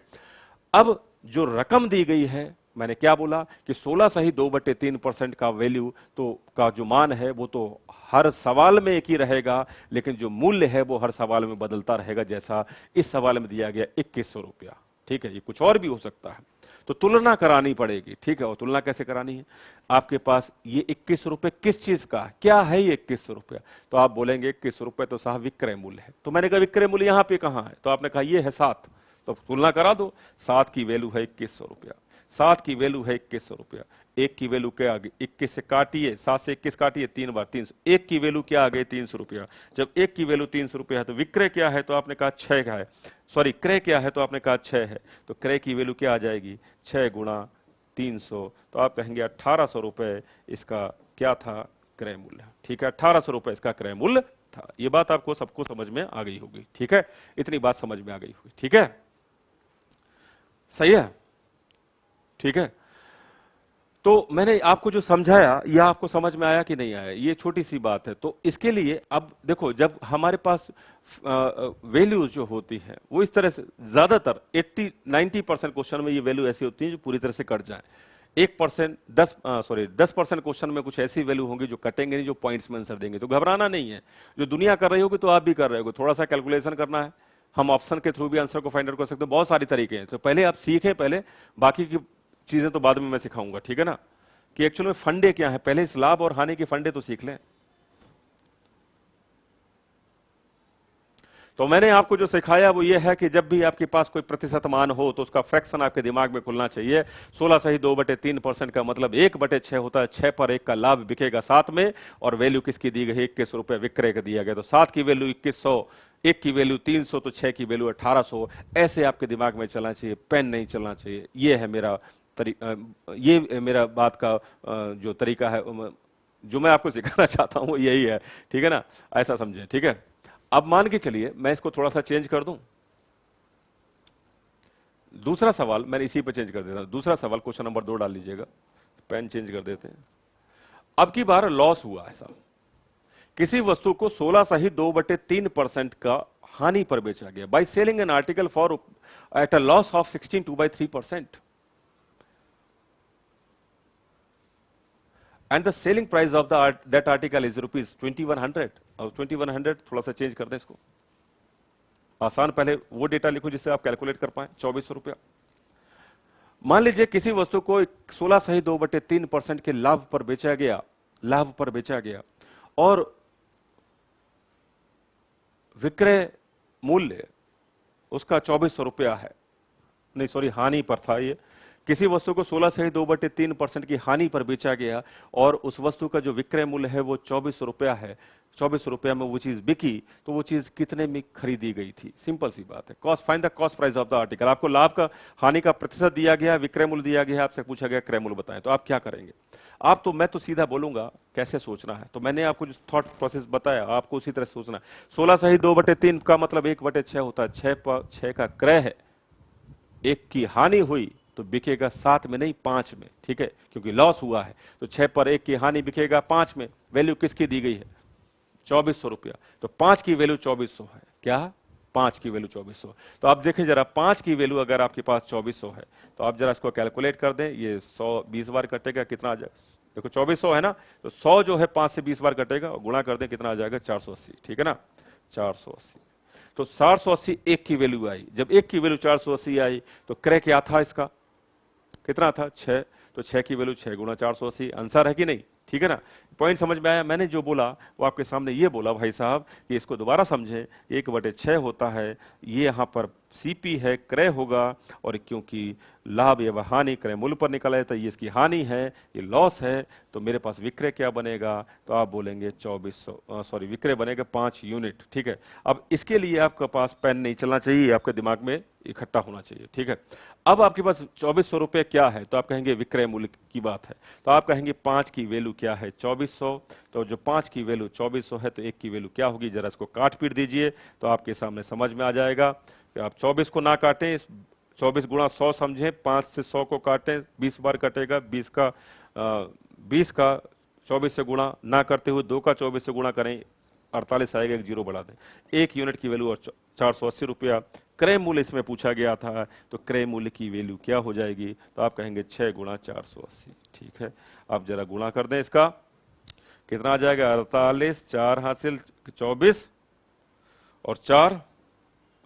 अब जो रकम दी गई है, मैंने क्या बोला कि 16 सही 2/3% का वैल्यू तो का जो मान है वो तो हर सवाल में एक ही रहेगा, लेकिन जो मूल्य है वो हर सवाल में बदलता रहेगा। जैसा इस सवाल में दिया गया 2100 रुपया, ठीक है। ये कुछ और भी हो सकता है, तो तुलना करानी पड़ेगी, ठीक है। और तुलना कैसे करानी है, आपके पास ये 2100 रुपए किस चीज का, क्या है ये 2100 रुपया, तो आप बोलेंगे 2100 रुपए तो साहब विक्रय मूल्य है। तो मैंने कहा विक्रय मूल्य यहां पे कहां है, तो आपने कहा ये है 7, तो तुलना करा दो। 7 की वैल्यू है 2100 रुपया, 7 की वैल्यू है 2100 रुपया। 1 की वैल्यू क्या आ गई, 21 से काटिए, 7 से 21 काटिए 3 बार 300, 1 की वैल्यू क्या आ गई 300 रुपया। जब 1 की वैल्यू 300 रुपया है तो विक्रय क्या है, तो आपने कहा 6 का है, सॉरी क्रय क्या है, तो आपने कहा 6 है, तो क्रय की वैल्यू क्या आ जाएगी 6 गुणा 300, तो आप कहेंगे 1800 रुपए इसका क्या था, क्रय मूल्य, ठीक है। 1800 रुपए इसका क्रय मूल्य था। ये बात आपको सबको समझ में आ गई होगी, ठीक है। इतनी बात समझ में आ गई होगी, ठीक है, सही है, ठीक है। तो मैंने आपको जो समझाया यह आपको समझ में आया कि नहीं आया, ये छोटी सी बात है। तो इसके लिए अब देखो, जब हमारे पास वैल्यूज जो होती हैं वो इस तरह से ज्यादातर 80-90% क्वेश्चन में ये वैल्यू ऐसी होती है जो पूरी तरह से कट जाए। 1% 10% क्वेश्चन में कुछ ऐसी वैल्यू होंगी जो कटेंगे नहीं, जो पॉइंट्स में आंसर देंगे। तो घबराना नहीं है, जो दुनिया कर रही होगी तो आप भी कर रहे होगे। थोड़ा सा कैलकुलेशन करना है, हम ऑप्शन के थ्रू भी आंसर को फाइंड आउट कर सकते हैं, बहुत सारी तरीके हैं। तो पहले आप सीखें, पहले बाकी की चीजें तो बाद में मैं सिखाऊंगा, ठीक है ना, कि एक्चुअल में फंडे क्या है। पहले इस लाभ और हानि के फंडे तो सीख लें। तो मैंने आपको जो सिखाया वो ये है कि जब भी आपके पास कोई प्रतिशत मान हो तो उसका फ्रैक्शन आपके दिमाग में खुलना चाहिए। 16 सही 2/3% का मतलब 1/6 होता है। 6 पर 1 का लाभ बिकेगा 7 में, और वैल्यू किसकी दी गई, 21 रुपए विक्रय का दिया गया। तो 7 की वैल्यू 2100, 1 की वैल्यू 300, तो 6 की वैल्यू 1800। ऐसे आपके दिमाग में चलना चाहिए, पेन नहीं चलना चाहिए। ये है मेरा ये मेरा बात का जो तरीका है, जो मैं आपको सिखाना चाहता हूं यही है, ठीक है ना, ऐसा समझे, ठीक है। अब मान के चलिए मैं इसको थोड़ा सा चेंज कर दूं। दूसरा सवाल मैंने इसी पे चेंज कर देता हूं। दूसरा सवाल क्वेश्चन नंबर 2 डाल लीजिएगा, पेन चेंज कर देते हैं। अब की बार लॉस हुआ ऐसा, किसी वस्तु को 16 सही 2/3% का हानि पर बेचा गया, by selling an article for at a loss of 16 2/3%, and the selling price of that article is rupees 2100। और 2100 थोड़ा सा चेंज कर दें इसको, आसान, पहले वो डेटा लिखो जिससे आप कैलकुलेट कर पाए। 2400 रुपया। मान लीजिए किसी वस्तु को 16 सही 2/3% के लाभ पर बेचा गया, और विक्रय मूल्य उसका 2400 रुपया है, नहीं सॉरी हानि पर था ये। किसी वस्तु को 16/2/3% की हानि पर बेचा गया और उस वस्तु का जो विक्रय मूल्य है वो 2400 रुपया है, 2400 रुपया में वो चीज बिकी, तो वो चीज कितने में खरीदी गई थी? सिंपल सी बात है, cost, find the cost price of the article. आपको लाभ का, हानि का प्रतिशत दिया गया, विक्रय मूल्य दिया गया, आपसे पूछा गया क्रय मूल्य बताएं, तो आप क्या करेंगे? आप तो, मैं तो सीधा बोलूंगा कैसे सोचना है, तो मैंने आपको जो थॉट प्रोसेस बताया आपको उसी तरह सोचना है। 16/2/3 का मतलब 1/6 होता है, 6 का क्रय है, 1 की हानि हुई तो बिकेगा 7 में नहीं 5 में, ठीक है, क्योंकि लॉस हुआ है, तो 6 पर 1 की हानि बिकेगा 5 में। वैल्यू किसकी दी गई है? 2400 रुपया, तो 5 की वैल्यू 2400 है। क्या? 5 की वैल्यू 2400। तो आप देखें जरा, 5 की वैल्यू अगर आपके पास 2400 है तो आप जरा इसको कैलकुलेट कर दें, ये 100 20 बार कटेगा, कितना आ जाएगा? देखो 2400 है ना, तो 100 जो है 5 से 20 बार कटेगा और गुणा कर दें, कितना आ जाएगा? 480, ठीक है ना, 480। तो 480 1 की वैल्यू आई। जब 1 की वैल्यू 480 आई तो क्रय क्या था इसका? कितना था? 6। तो 6 की वैल्यू 6 गुणा 480, आंसर है कि नहीं? ठीक है ना, पॉइंट समझ में आया? मैंने जो बोला वो आपके सामने ये बोला भाई साहब कि इसको दोबारा समझें, 1/6 होता है, ये यहाँ पर सीपी है, क्रय होगा, और क्योंकि लाभ या हानि क्रय मूल्य पर निकला है तो ये इसकी हानि है, ये लॉस है, तो मेरे पास विक्रय क्या बनेगा? तो आप बोलेंगे 2400, सॉरी विक्रय बनेगा 5 यूनिट, ठीक है। अब इसके लिए आपके पास पेन नहीं चलना चाहिए, आपके दिमाग में इकट्ठा होना चाहिए, ठीक है। अब आपके पास 2400 रुपये क्या है? तो आप कहेंगे विक्रय मूल्य की बात है, तो आप कहेंगे 5 की वैल्यू क्या है? 2400। तो जो 5 की वैल्यू 2400 है तो 1 की वैल्यू क्या होगी? जरा इसको काट पीट दीजिए तो आपके सामने समझ में आ जाएगा कि आप 24 को ना काटें, 24 गुणा 100 समझें, 5 से 100 को काटें, 20 बार कटेगा, 20 का 24 से गुणा ना करते हुए 2 का 24 से गुणा करें, 48 आएगा, एक जीरो बढ़ा दें, 1 यूनिट की वैल्यू और 480 रुपया। क्रय मूल्य इसमें पूछा गया था, तो क्रय मूल्य की वैल्यू क्या हो जाएगी? तो आप कहेंगे 6 गुणा 480, ठीक है। आप जरा गुणा कर दें, इसका कितना आ जाएगा? 48, 4 हासिल 24 और 4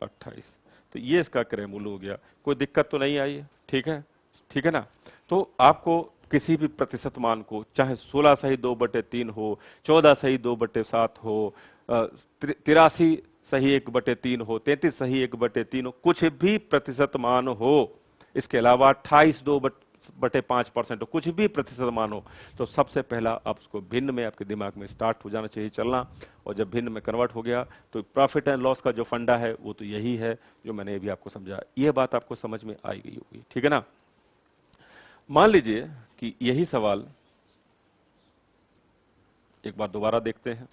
28, तो ये इसका क्रय मूल्य हो गया। कोई दिक्कत तो नहीं आई है? ठीक है, ठीक है ना। तो आपको किसी भी प्रतिशत मान को, चाहे 16/2/3 हो, 14/2/7 हो, 83 सही 1/3 हो, 33 सही 1/3 हो, कुछ भी प्रतिशत मान हो, इसके अलावा 28/2/5% हो, कुछ भी प्रतिशत मान हो, तो सबसे पहला आप उसको भिन्न में आपके दिमाग में स्टार्ट हो जाना चाहिए चलना, और जब भिन्न में कन्वर्ट हो गया तो प्रॉफिट एंड लॉस का जो फंडा है वो तो यही है जो मैंने अभी आपको समझाया। ये बात आपको समझ में आई गई होगी, ठीक है ना। मान लीजिए कि यही सवाल एक बार दोबारा देखते हैं।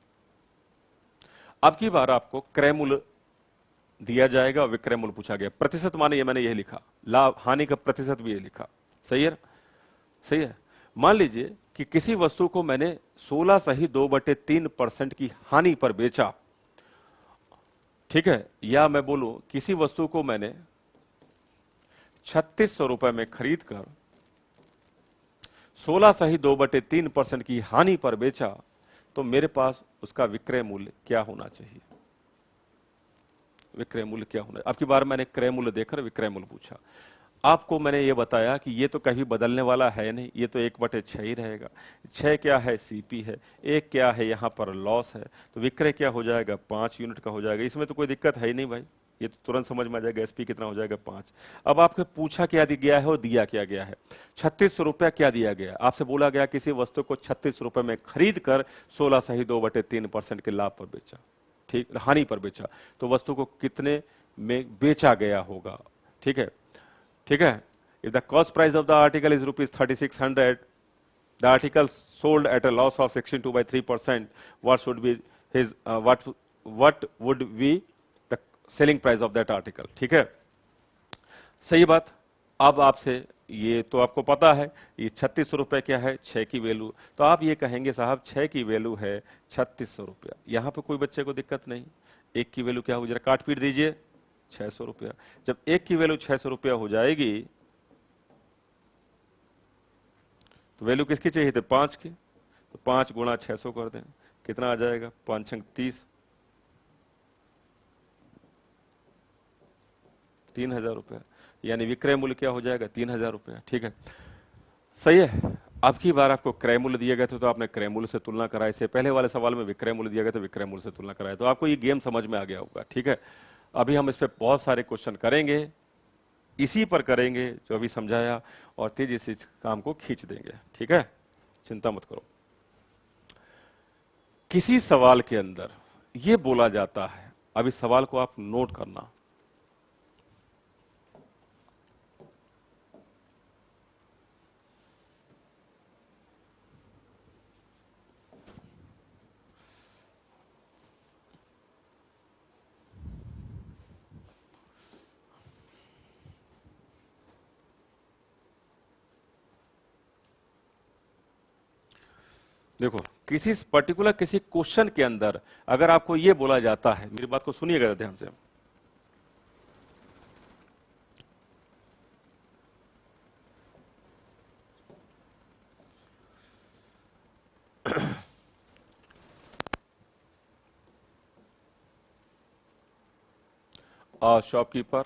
अब की बार आपको क्रय मूल्य दिया जाएगा और विक्रय मूल्य पूछा गया। प्रतिशत माने ये मैंने यही लिखा, लाभ हानि का प्रतिशत भी ये लिखा, सही है, सही है। मान लीजिए कि किसी वस्तु को मैंने 16/2/3% की हानि पर बेचा, ठीक है, या मैं बोलूं किसी वस्तु को मैंने 3600 रुपए में खरीद कर 16/2/3% की हानि पर बेचा, तो मेरे पास उसका विक्रय मूल्य क्या होना चाहिए? विक्रय मूल्य क्या होना? अब की बार मैंने क्रय मूल्य देकर विक्रय मूल्य पूछा। आपको मैंने ये बताया कि ये तो कभी बदलने वाला है नहीं, ये तो 1/6 ही रहेगा। 6 क्या है? सीपी है। 1 क्या है? यहाँ पर लॉस है, तो विक्रय क्या हो जाएगा? 5 यूनिट का हो जाएगा। इसमें तो कोई दिक्कत है ही नहीं भाई, ये तो तुरंत समझ में आ जाएगा। एसपी कितना हो जाएगा? 5। अब आपसे पूछा क्या गया है और दिया क्या गया है? 3600 रुपया क्या दिया गया? आपसे बोला गया किसी वस्तु को 3600 रुपए में खरीद कर 16/2/3% के लाभ पर बेचा, ठीक, हानि पर बेचा, तो वस्तु को कितने में बेचा गया होगा? ठीक है, ठीक है। If the cost price of the article is ₹3600, the article sold at a loss of 62/3%, what should be his what would be the selling price of that article? ठीक है, सही बात। अब आपसे ये तो आपको पता है, ये 3600 रुपए क्या है? 6 की वैल्यू, तो आप ये कहेंगे साहब 6 की वैल्यू है 3600 रुपया। यहां पे कोई बच्चे को दिक्कत नहीं। 1 की वैल्यू क्या होगी? जरा काट पीट दीजिए, 600 रुपया। जब 1 की वैल्यू 600 रुपया हो जाएगी तो वैल्यू किसकी चाहिए थी? 5 की, तो 5 गुणा 600 कर दें, कितना आ जाएगा? 5 × 30, 3000 रुपया, यानी विक्रय मूल्य क्या हो जाएगा? 3000 रुपया, ठीक है, सही है। अब की बार आपको क्रय मूल्य दिए गए थे तो आपने क्रय मूल्य से तुलना कराई, से पहले वाले सवाल में विक्रय मूल्य दिया गया तो विक्रय मूल्य से तुलना कराई, तो आपको ये गेम समझ में आ गया होगा, ठीक है। अभी हम इस पे बहुत सारे क्वेश्चन करेंगे, इसी पर करेंगे जो अभी समझाया, और तेजी से इस काम को खींच देंगे। ठीक है, चिंता मत करो। किसी सवाल के अंदर ये बोला जाता है, अब इस सवाल को आप नोट करना। देखो, किसी पर्टिकुलर किसी क्वेश्चन के अंदर अगर आपको ये बोला जाता है, मेरी बात को सुनिएगा ध्यान से। Shopkeeper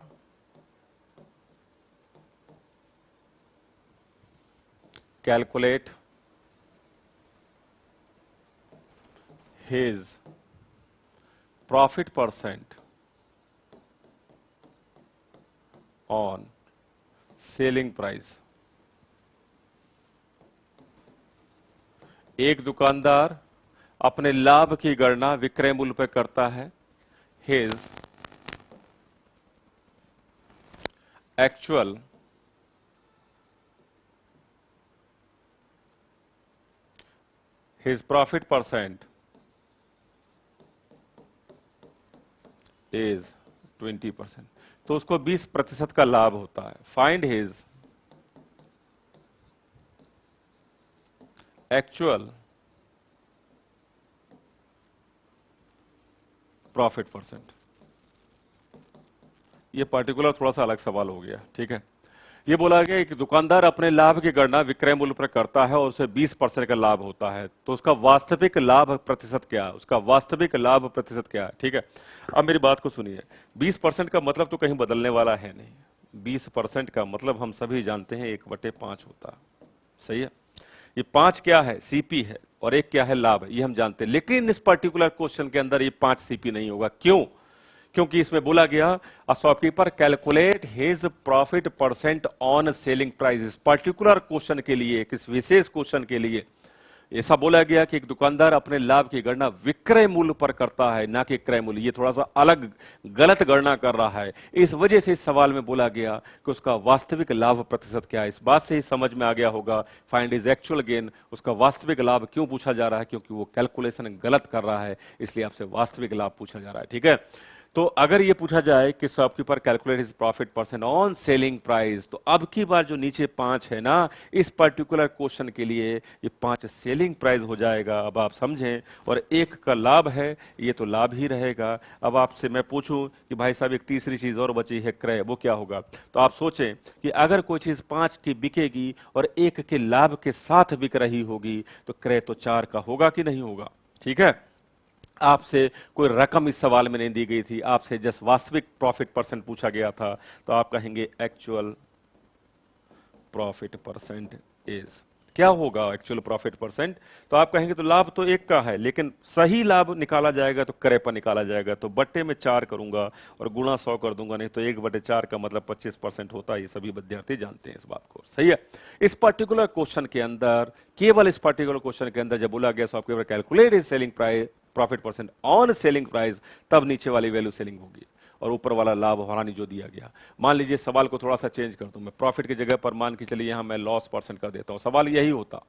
calculate his profit percent on selling price। एक दुकानदार अपने लाभ की गणना विक्रय मूल्य पर करता है। his actual profit percent is 20%। तो उसको 20% का लाभ होता है। Find his actual profit percent. ये पर्टिकुलर थोड़ा सा अलग सवाल हो गया। ठीक है, ये बोला गया कि दुकानदार अपने लाभ की गणना विक्रय मूल्य पर करता है और उसे 20% का लाभ होता है, तो उसका वास्तविक लाभ प्रतिशत क्या है, उसका वास्तविक लाभ प्रतिशत क्या है। ठीक है, अब मेरी बात को सुनिए। 20% का मतलब तो कहीं बदलने वाला है नहीं। 20% का मतलब हम सभी जानते हैं 1/5 होता है। सही है, ये 5 क्या है, सीपी है, और 1 क्या है, लाभ है, ये हम जानते हैं। लेकिन इस पर्टिकुलर क्वेश्चन के अंदर ये 5 सीपी नहीं होगा। क्यों? क्योंकि इसमें बोला गया a shopkeeper calculate his profit percent on selling price. इस पर्टिकुलर क्वेश्चन के लिए, किस विशेष क्वेश्चन के लिए ऐसा बोला गया कि एक दुकानदार अपने लाभ की गणना विक्रय मूल्य पर करता है, ना कि क्रय मूल्य। ये थोड़ा सा अलग गलत गणना कर रहा है। इस वजह से इस सवाल में बोला गया कि उसका वास्तविक लाभ प्रतिशत क्या है। इस बात से ही समझ में आ गया होगा फाइंड इज एक्चुअल गेन। उसका वास्तविक लाभ क्यों पूछा जा रहा है? क्योंकि वो कैलकुलेशन गलत कर रहा है, इसलिए आपसे वास्तविक लाभ पूछा जा रहा है। ठीक है, तो अगर ये पूछा जाए कि shopkeeper calculate his profit percent on selling price, तो अब की बार जो नीचे 5 है ना, इस पर्टिकुलर क्वेश्चन के लिए ये 5 सेलिंग प्राइस हो जाएगा। अब आप समझें, और 1 का लाभ है, ये तो लाभ ही रहेगा। अब आपसे मैं पूछूं कि भाई साहब एक तीसरी चीज और बची है, क्रय, वो क्या होगा? तो आप सोचें कि अगर कोई चीज 5 की बिकेगी और 1 के लाभ के साथ बिक रही होगी, तो क्रय तो 4 का होगा कि नहीं होगा? ठीक है, आपसे कोई रकम इस सवाल में नहीं दी गई थी, आपसे जस्ट वास्तविक प्रॉफिट परसेंट पूछा गया था, तो आप कहेंगे एक्चुअल प्रॉफिट परसेंट इज, क्या होगा एक्चुअल प्रॉफिट परसेंट? तो आप कहेंगे तो लाभ तो 1 का है, लेकिन सही लाभ निकाला जाएगा तो क्रय पर निकाला जाएगा, तो बट्टे में 4 करूंगा और गुणा 100 कर दूंगा, नहीं तो 1/4 का मतलब 25% होता है। ये सभी विद्यार्थी जानते हैं इस बात को। सही है, इस पर्टिकुलर क्वेश्चन के अंदर, केवल इस पर्टिकुलर क्वेश्चन के अंदर जब बोला गया सो आपके calculate is selling price profit percent on selling price, तब नीचे वाली वैल्यू सेलिंग होगी और ऊपर वाला लाभ हानि जो दिया गया। मान लीजिए सवाल को थोड़ा सा चेंज कर दूं, मैं प्रॉफिट की जगह पर मान के चलिए यहां मैं लॉस परसेंट कर देता हूं। सवाल यही होता,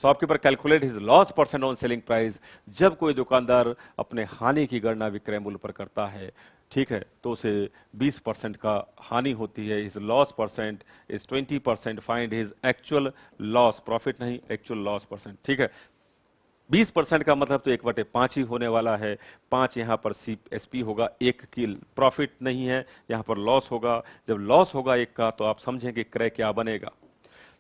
shopkeeper calculate his loss percent on selling price. जब कोई दुकानदार अपने हानि की गणना विक्रय मूल्य पर करता है, ठीक है, तो उसे 20% का हानि होती है। His loss percent is 20%। Find his actual loss, profit नहीं, एक्चुअल लॉस परसेंट। ठीक है, 20% का मतलब तो 1/5 ही होने वाला है। 5 यहाँ पर एसपी होगा, 1 की प्रॉफिट नहीं है, यहाँ पर लॉस होगा। जब लॉस होगा 1 का, तो आप समझेंगे क्रय क्या बनेगा।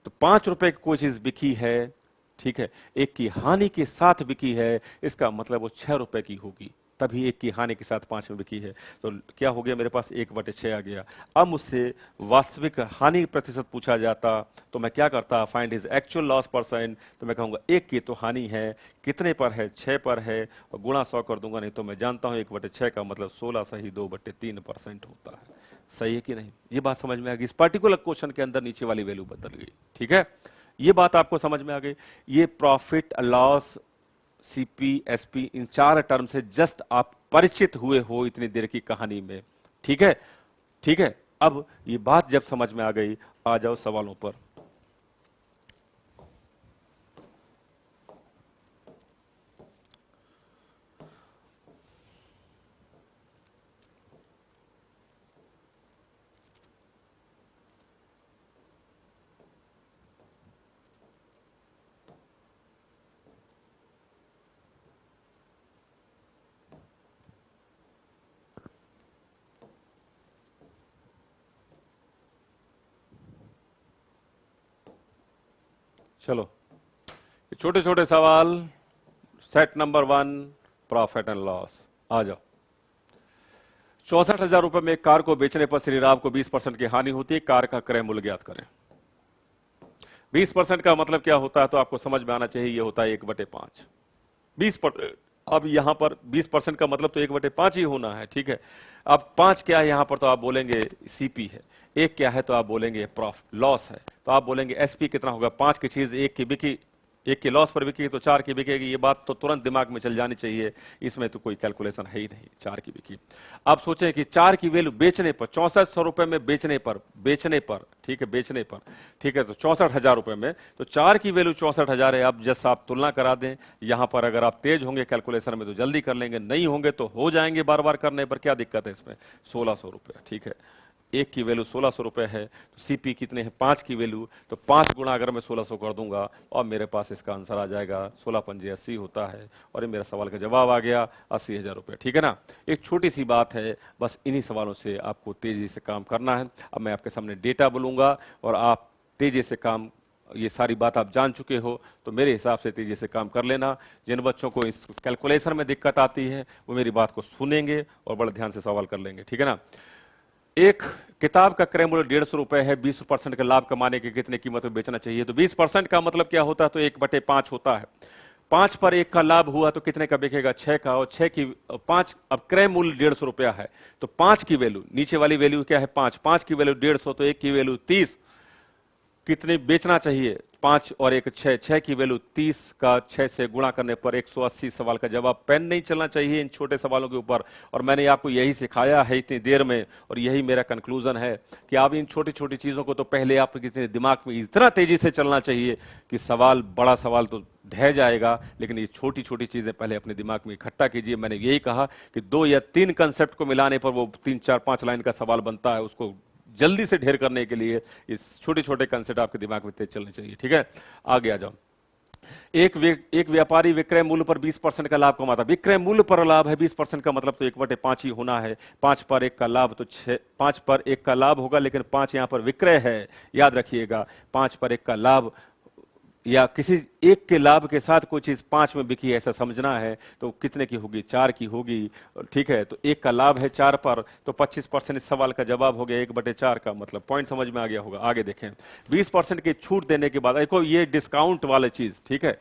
तो 5 रुपए की कोई चीज बिकी है, ठीक है, 1 की हानि के साथ बिकी है, इसका मतलब वो 6 रुपए की होगी। तभी 1 की हानि के साथ 5 में बिकी है। तो क्या हो गया, मेरे पास 1/6 आ गया। अब मुझसे वास्तविक हानि प्रतिशत पूछा जाता तो मैं क्या करता, find his actual loss percent. तो मैं कहूंगा 1 की तो हानि है, कितने पर है, 6 पर है, और गुणा 100 कर दूंगा। नहीं तो मैं जानता हूं 1/6 का मतलब 16 सही 2/3% होता है। सही है कि नहीं? ये बात समझ में आ गई। इस पर्टिकुलर क्वेश्चन के अंदर नीचे वाली वैल्यू बदल गई। ठीक है, ये बात आपको समझ में आ गई। ये प्रॉफिट लॉस, सीपी, एसपी, इन 4 टर्म से जस्ट आप परिचित हुए हो इतनी देर की कहानी में। ठीक है, ठीक है। अब ये बात जब समझ में आ गई, आ जाओ सवालों पर। चलो, छोटे छोटे सवाल। Set number 1, profit and loss. आ जाओ। 64,000 रुपए में एक कार को बेचने पर श्री राव को 20% की हानि होती है। कार का क्रय मूल्य ज्ञात करें। 20% का मतलब क्या होता है तो आपको समझ में आना चाहिए, ये होता है 1/5। 20%, अब यहां पर 20% का मतलब तो 1/5 ही होना है। ठीक है, अब 5 क्या है यहां पर तो आप बोलेंगे सीपी है। 1 क्या है तो आप बोलेंगे प्रॉफिट लॉस है। तो आप बोलेंगे एसपी कितना होगा। 5 की चीज 1 की बिकी, 1 के लॉस पर बिकी तो 4 की बिकेगी। ये बात तो तुरंत दिमाग में चल जानी चाहिए, इसमें तो कोई कैलकुलेशन है ही नहीं। 4 की बिकी। आप सोचें कि 4 की वैल्यू बेचने पर 6400 रुपए में बेचने पर, ठीक है, बेचने पर, ठीक है, तो 64,000 रुपए में, तो 4 की वैल्यू 64,000 है। अब जस्ट आप तुलना करा दें यहां पर। अगर आप तेज होंगे कैलकुलेशन में तो जल्दी कर लेंगे, नहीं होंगे तो हो जाएंगे बार बार करने पर, क्या दिक्कत है इसमें। 1600 रुपए, ठीक है। 1 की वैल्यू 1600 रुपए है, तो सीपी कितने हैं, 5 की वैल्यू, तो 5 गुणा अगर मैं 1600 कर दूंगा और मेरे पास इसका आंसर आ जाएगा 16×5 80 होता है। और ये मेरा सवाल का जवाब आ गया 80,000 रुपए। ठीक है ना। एक छोटी सी बात है, बस इन्हीं सवालों से आपको तेजी से काम करना है। अब मैं आपके सामने डेटा बोलूंगा और आप तेजी से काम, ये सारी बात आप जान चुके हो तो मेरे हिसाब से तेजी से काम कर लेना। जिन बच्चों को इस कैलकुलेशन में दिक्कत आती है वो मेरी बात को सुनेंगे और बड़े ध्यान से सवाल कर लेंगे। ठीक है ना। एक किताब का क्रय मूल्य 150 रुपए है, 20% का लाभ कमाने की कितने कीमत में बेचना चाहिए। तो 20% का मतलब क्या होता है तो 1/5 होता है। 5 पर 1 का लाभ हुआ तो कितने का बिकेगा, 6 का। और 6 की 5, अब क्रय मूल्य 150 रुपया है तो 5 की वैल्यू, नीचे वाली वैल्यू क्या है 5, 5 की वैल्यू 150 तो 1 की वैल्यू 30, कितने बेचना चाहिए 5 और 1 6, 6 की वैल्यू 30 का 6 से गुणा करने पर 180। सवाल का जवाब। पेन नहीं चलना चाहिए इन छोटे सवालों के ऊपर, और मैंने आपको यही सिखाया है इतनी देर में, और यही मेरा कंक्लूजन है कि आप इन छोटी छोटी चीजों को तो पहले आपके दिमाग में इतना तेजी से चलना चाहिए कि सवाल, बड़ा सवाल तो ढह जाएगा, लेकिन ये छोटी छोटी चीजें पहले अपने दिमाग में इकट्ठा कीजिए। मैंने यही कहा कि 2 या 3 कंसेप्ट को मिलाने पर वो 3 4 5 लाइन का सवाल बनता है। उसको जल्दी से ढेर करने के लिए इस छोटे छोटे कंसेप्ट आपके दिमाग में तेज चलने चाहिए। ठीक है, आगे आ जाओ। एक व्यापारी विक्रय मूल्य पर 20% का लाभ कमाता। विक्रय मूल्य पर लाभ है 20% का मतलब तो 1/5 ही होना है। 5 पर 1 का लाभ तो 5 पर 1 का लाभ होगा, लेकिन 5 यहां पर विक्रय है, याद रखिएगा। 5 पर 1 का लाभ या किसी एक के लाभ के साथ कोई चीज 5 में बिकी ऐसा समझना है तो कितने की होगी, 4 की होगी। ठीक है, तो 1 का लाभ है 4 पर, तो 25% इस सवाल का जवाब हो गया 1/4 का। मतलब पॉइंट समझ में आ गया होगा। आगे देखें, 20% की छूट देने के बाद, देखो ये डिस्काउंट वाली चीज, ठीक है,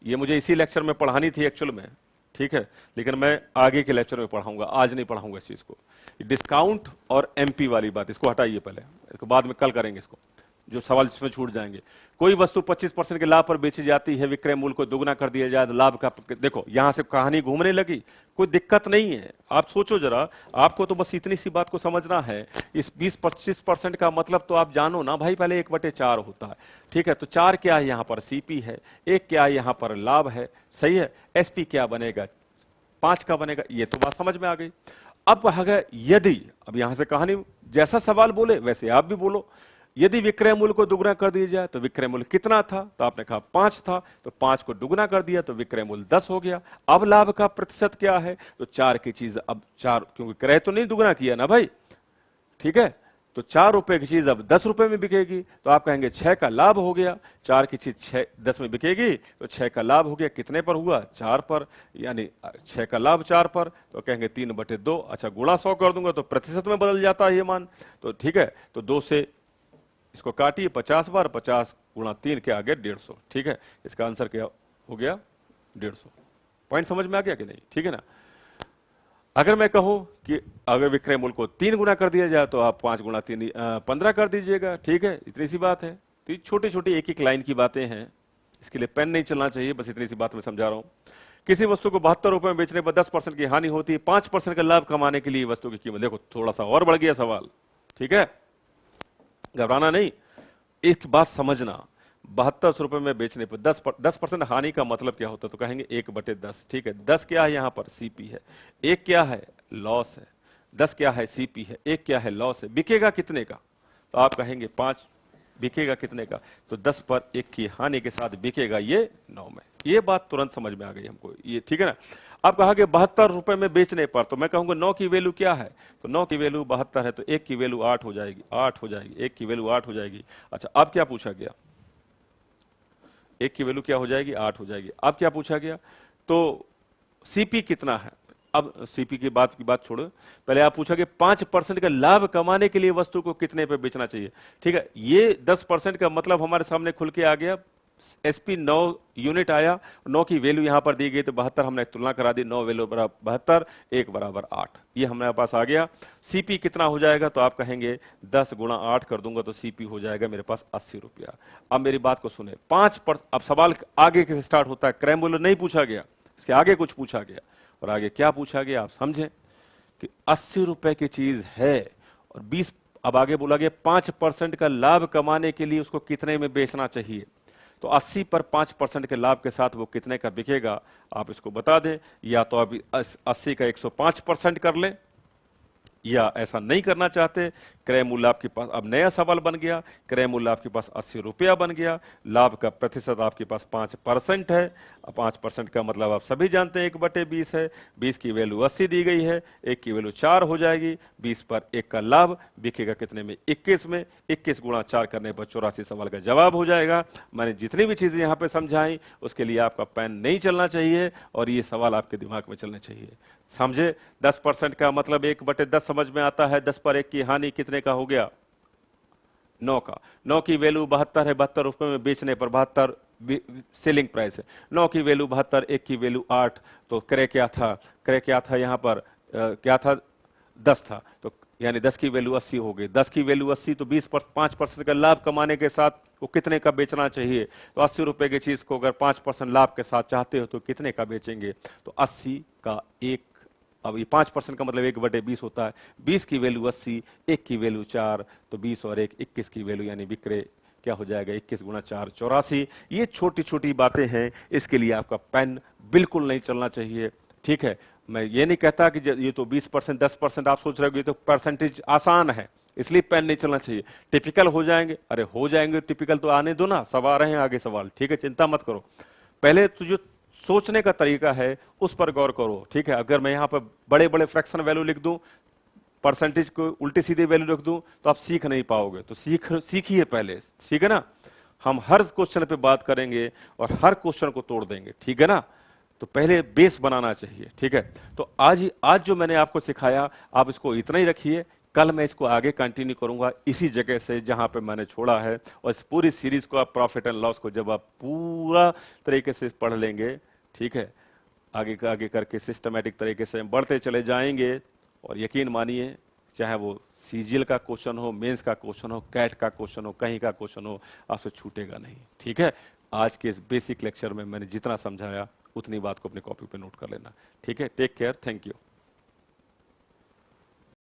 ये मुझे इसी लेक्चर में पढ़ानी थी एक्चुअल में, ठीक है, लेकिन मैं आगे के लेक्चर में पढ़ाऊंगा, आज नहीं पढ़ाऊंगा इस चीज को। डिस्काउंट और एमपी वाली बात, इसको हटाइए पहले, इसको बाद में कल करेंगे इसको, जो सवाल जिसमें छूट जाएंगे। कोई वस्तु 25% के लाभ पर बेची जाती है, विक्रय मूल्य को दोगुना कर दिया जाए, लाभ का, देखो यहां से कहानी घूमने लगी, कोई दिक्कत नहीं है। आप सोचो जरा, आपको तो बस इतनी सी बात को समझना है। इस 20-25% का मतलब तो आप जानो ना भाई, पहले 1/4 होता है। ठीक है, तो 4 क्या है यहां पर, सीपी है। 1 क्या है यहां पर, लाभ है। सही है, एसपी क्या बनेगा, 5 का बनेगा। ये तो बात समझ में आ गई। अब अगर यदि, अब यहां से कहानी जैसा सवाल बोले वैसे आप भी बोलो, यदि विक्रय मूल्य को दुगना कर दिया जाए तो विक्रय मूल्य कितना था, तो आपने कहा 5 था, तो 5 को दुगना कर दिया तो विक्रय मूल्य 10 हो गया। अब लाभ का प्रतिशत क्या है, तो 4 की चीज, अब 4, क्योंकि क्रय तो नहीं दुगना किया ना भाई, ठीक है, तो 4 रुपए की चीज अब 10 रुपए में बिकेगी, तो आप कहेंगे 6 का लाभ हो गया। 4 की चीज 10 में बिकेगी तो 6 का लाभ हो गया, कितने पर हुआ? 4 पर, यानी 6 का लाभ 4 पर, तो कहेंगे 3/2। अच्छा, गुणा 100 कर दूंगा तो प्रतिशत में बदल जाता है ये मान, तो ठीक है, तो 2 से इसको काटिए 50 बार, 50 गुणा 3 के आगे 150, ठीक है, इसका आंसर क्या हो गया? 150। पॉइंट समझ में आ गया कि नहीं? ठीक है ना। अगर मैं कहूं कि अगर विक्रय मूल्य को 3 गुना कर दिया जाए तो आप 5 गुणा 3 15 कर दीजिएगा, ठीक है, इतनी सी बात है। तो ये छोटी छोटी एक एक लाइन की बातें हैं, इसके लिए पेन नहीं चलना चाहिए, बस इतनी सी बात मैं समझा रहा हूं। किसी वस्तु को 72 रुपए में बेचने पर 10% की हानि होती है, 5% का लाभ कमाने के लिए वस्तु की कीमत, देखो थोड़ा सा और बढ़ गया सवाल, ठीक है, घबराना नहीं, एक बात समझना, 72 रुपए में बेचने पर 10% हानि का मतलब क्या होता है? तो कहेंगे 1/10, ठीक है। 10 क्या है यहाँ पर? सीपी है। 1 क्या है? लॉस है। 10 क्या है? सीपी है। 1 क्या है? लॉस है। बिकेगा कितने का? तो आप कहेंगे 5। बिकेगा कितने का? तो 10 पर 1 की हानि के साथ बिकेगा ये 9 में। ये बात तुरंत समझ में आ गई हमको, ये ठीक है ना। आप कहा 72 रुपए में बेचने पर, तो मैं कहूंगा 9 की वैल्यू क्या है? तो 9 की वैल्यू 72 है, तो 1 की वैल्यू 8 हो जाएगी, 8 हो जाएगी, 1 की वैल्यू 8 हो जाएगी। अच्छा, अब क्या पूछा गया? 1 की वैल्यू क्या हो जाएगी? 8 हो जाएगी। अब क्या पूछा गया? तो सीपी कितना है? अब सीपी की बात छोड़ो, पहले आप पूछा कि 5% का लाभ कमाने के लिए वस्तु को कितने पे बेचना चाहिए, ठीक है। ये 10% का मतलब हमारे सामने खुल के आ गया। एसपी 9 यूनिट आया, 9 की वैल्यू यहां पर दी गई, तो 72 हमने तुलना करा दी, 9 वैल्यू बराबर 72, 1 बराबर 8, ये हमारे पास आ गया। सीपी कितना हो जाएगा? तो आप कहेंगे 10 गुणा 8 कर दूंगा तो सीपी हो जाएगा मेरे पास 80 रुपया। अब मेरी बात को सुने, 5%, अब सवाल आगे के स्टार्ट होता है, क्रय मूल्य नहीं पूछा गया, इसके आगे कुछ पूछा गया, और आगे क्या पूछा गया आप समझें कि 80 रुपए की चीज है और 20, अब आगे बोला गया 5% का लाभ कमाने के लिए उसको कितने में बेचना चाहिए। तो 80 पर 5% के लाभ के साथ वो कितने का बिकेगा, आप इसको बता दें। या तो अभी 80 का 105% कर लें, या ऐसा नहीं करना चाहते, क्रय मूल्य आपके पास अब नया सवाल बन गया, क्रय मूल्य आपके पास 80 रुपया बन गया, लाभ का प्रतिशत आपके पास 5% है। 5% का मतलब आप सभी जानते हैं 1/20 है, 20 की वैल्यू 80 दी गई है, 1 की वैल्यू 4 हो जाएगी, 20 पर 1 का लाभ बिकेगा कितने में? 21 में। 21 गुणा 4 करने पर 84 सवाल का जवाब हो जाएगा। मैंने जितनी भी चीजें यहाँ पे समझाई उसके लिए आपका पेन नहीं चलना चाहिए और ये सवाल आपके दिमाग में चलने चाहिए, समझे। 10% का मतलब 1/10 समझ में आता है, 10 पर 1 की हानि कितने का हो गया? 9 का। 9 की वैल्यू 72 है, 72 रुपए में बेचने पर 72 सेलिंग प्राइस है। 9 की वैल्यू 72, 1 की वैल्यू 8, तो क्रय क्या था? क्रय क्या था यहाँ पर? क्या था? 10 था, तो यानी 10 की वैल्यू 80 हो गई। 10 की वैल्यू 80, तो 5% का लाभ कमाने के साथ वो कितने का बेचना चाहिए? तो 80 रुपए की चीज को अगर 5% लाभ के साथ चाहते हो तो कितने का बेचेंगे? तो 80 का 1, अब ये 5% का मतलब 1/20 होता है, 20 की वैल्यू 80, 1 की वैल्यू 4, तो 20 और 1 21 की वैल्यू, यानी विक्रय क्या हो जाएगा? 21 गुणा 4 84। ये छोटी छोटी बातें हैं, इसके लिए आपका पेन बिल्कुल नहीं चलना चाहिए, ठीक है। मैं ये नहीं कहता कि ये तो 20%, 10% आप सोच रहे हो ये तो परसेंटेज आसान है इसलिए पेन नहीं चलना चाहिए। टिपिकल हो जाएंगे, अरे हो जाएंगे टिपिकल, तो आने दो ना, सब आ रहे हैं आगे सवाल, ठीक है, चिंता मत करो। पहले तो जो सोचने का तरीका है उस पर गौर करो, ठीक है। अगर मैं यहाँ पर बड़े बड़े फ्रैक्शन वैल्यू लिख दूं, परसेंटेज को उल्टी सीधी वैल्यू रख दूं, तो आप सीख नहीं पाओगे, तो सीखिए पहले, ठीक है ना। हम हर क्वेश्चन पे बात करेंगे और हर क्वेश्चन को तोड़ देंगे, ठीक है ना। तो पहले बेस बनाना चाहिए, ठीक है। तो आज जो मैंने आपको सिखाया आप इसको इतना ही रखिए, कल मैं इसको आगे कंटिन्यू करूंगा इसी जगह से जहां पे मैंने छोड़ा है। और इस पूरी सीरीज को आप प्रॉफिट एंड लॉस को जब आप पूरा तरीके से पढ़ लेंगे, ठीक है, आगे का आगे करके सिस्टमेटिक तरीके से बढ़ते चले जाएंगे, और यकीन मानिए चाहे वो सीजीएल का क्वेश्चन हो, मेंस का क्वेश्चन हो, कैट का क्वेश्चन हो, कहीं का क्वेश्चन हो, आपसे छूटेगा नहीं, ठीक है। आज के इस बेसिक लेक्चर में मैंने जितना समझाया उतनी बात को अपनी कॉपी पे नोट कर लेना, ठीक है। Take care, thank you.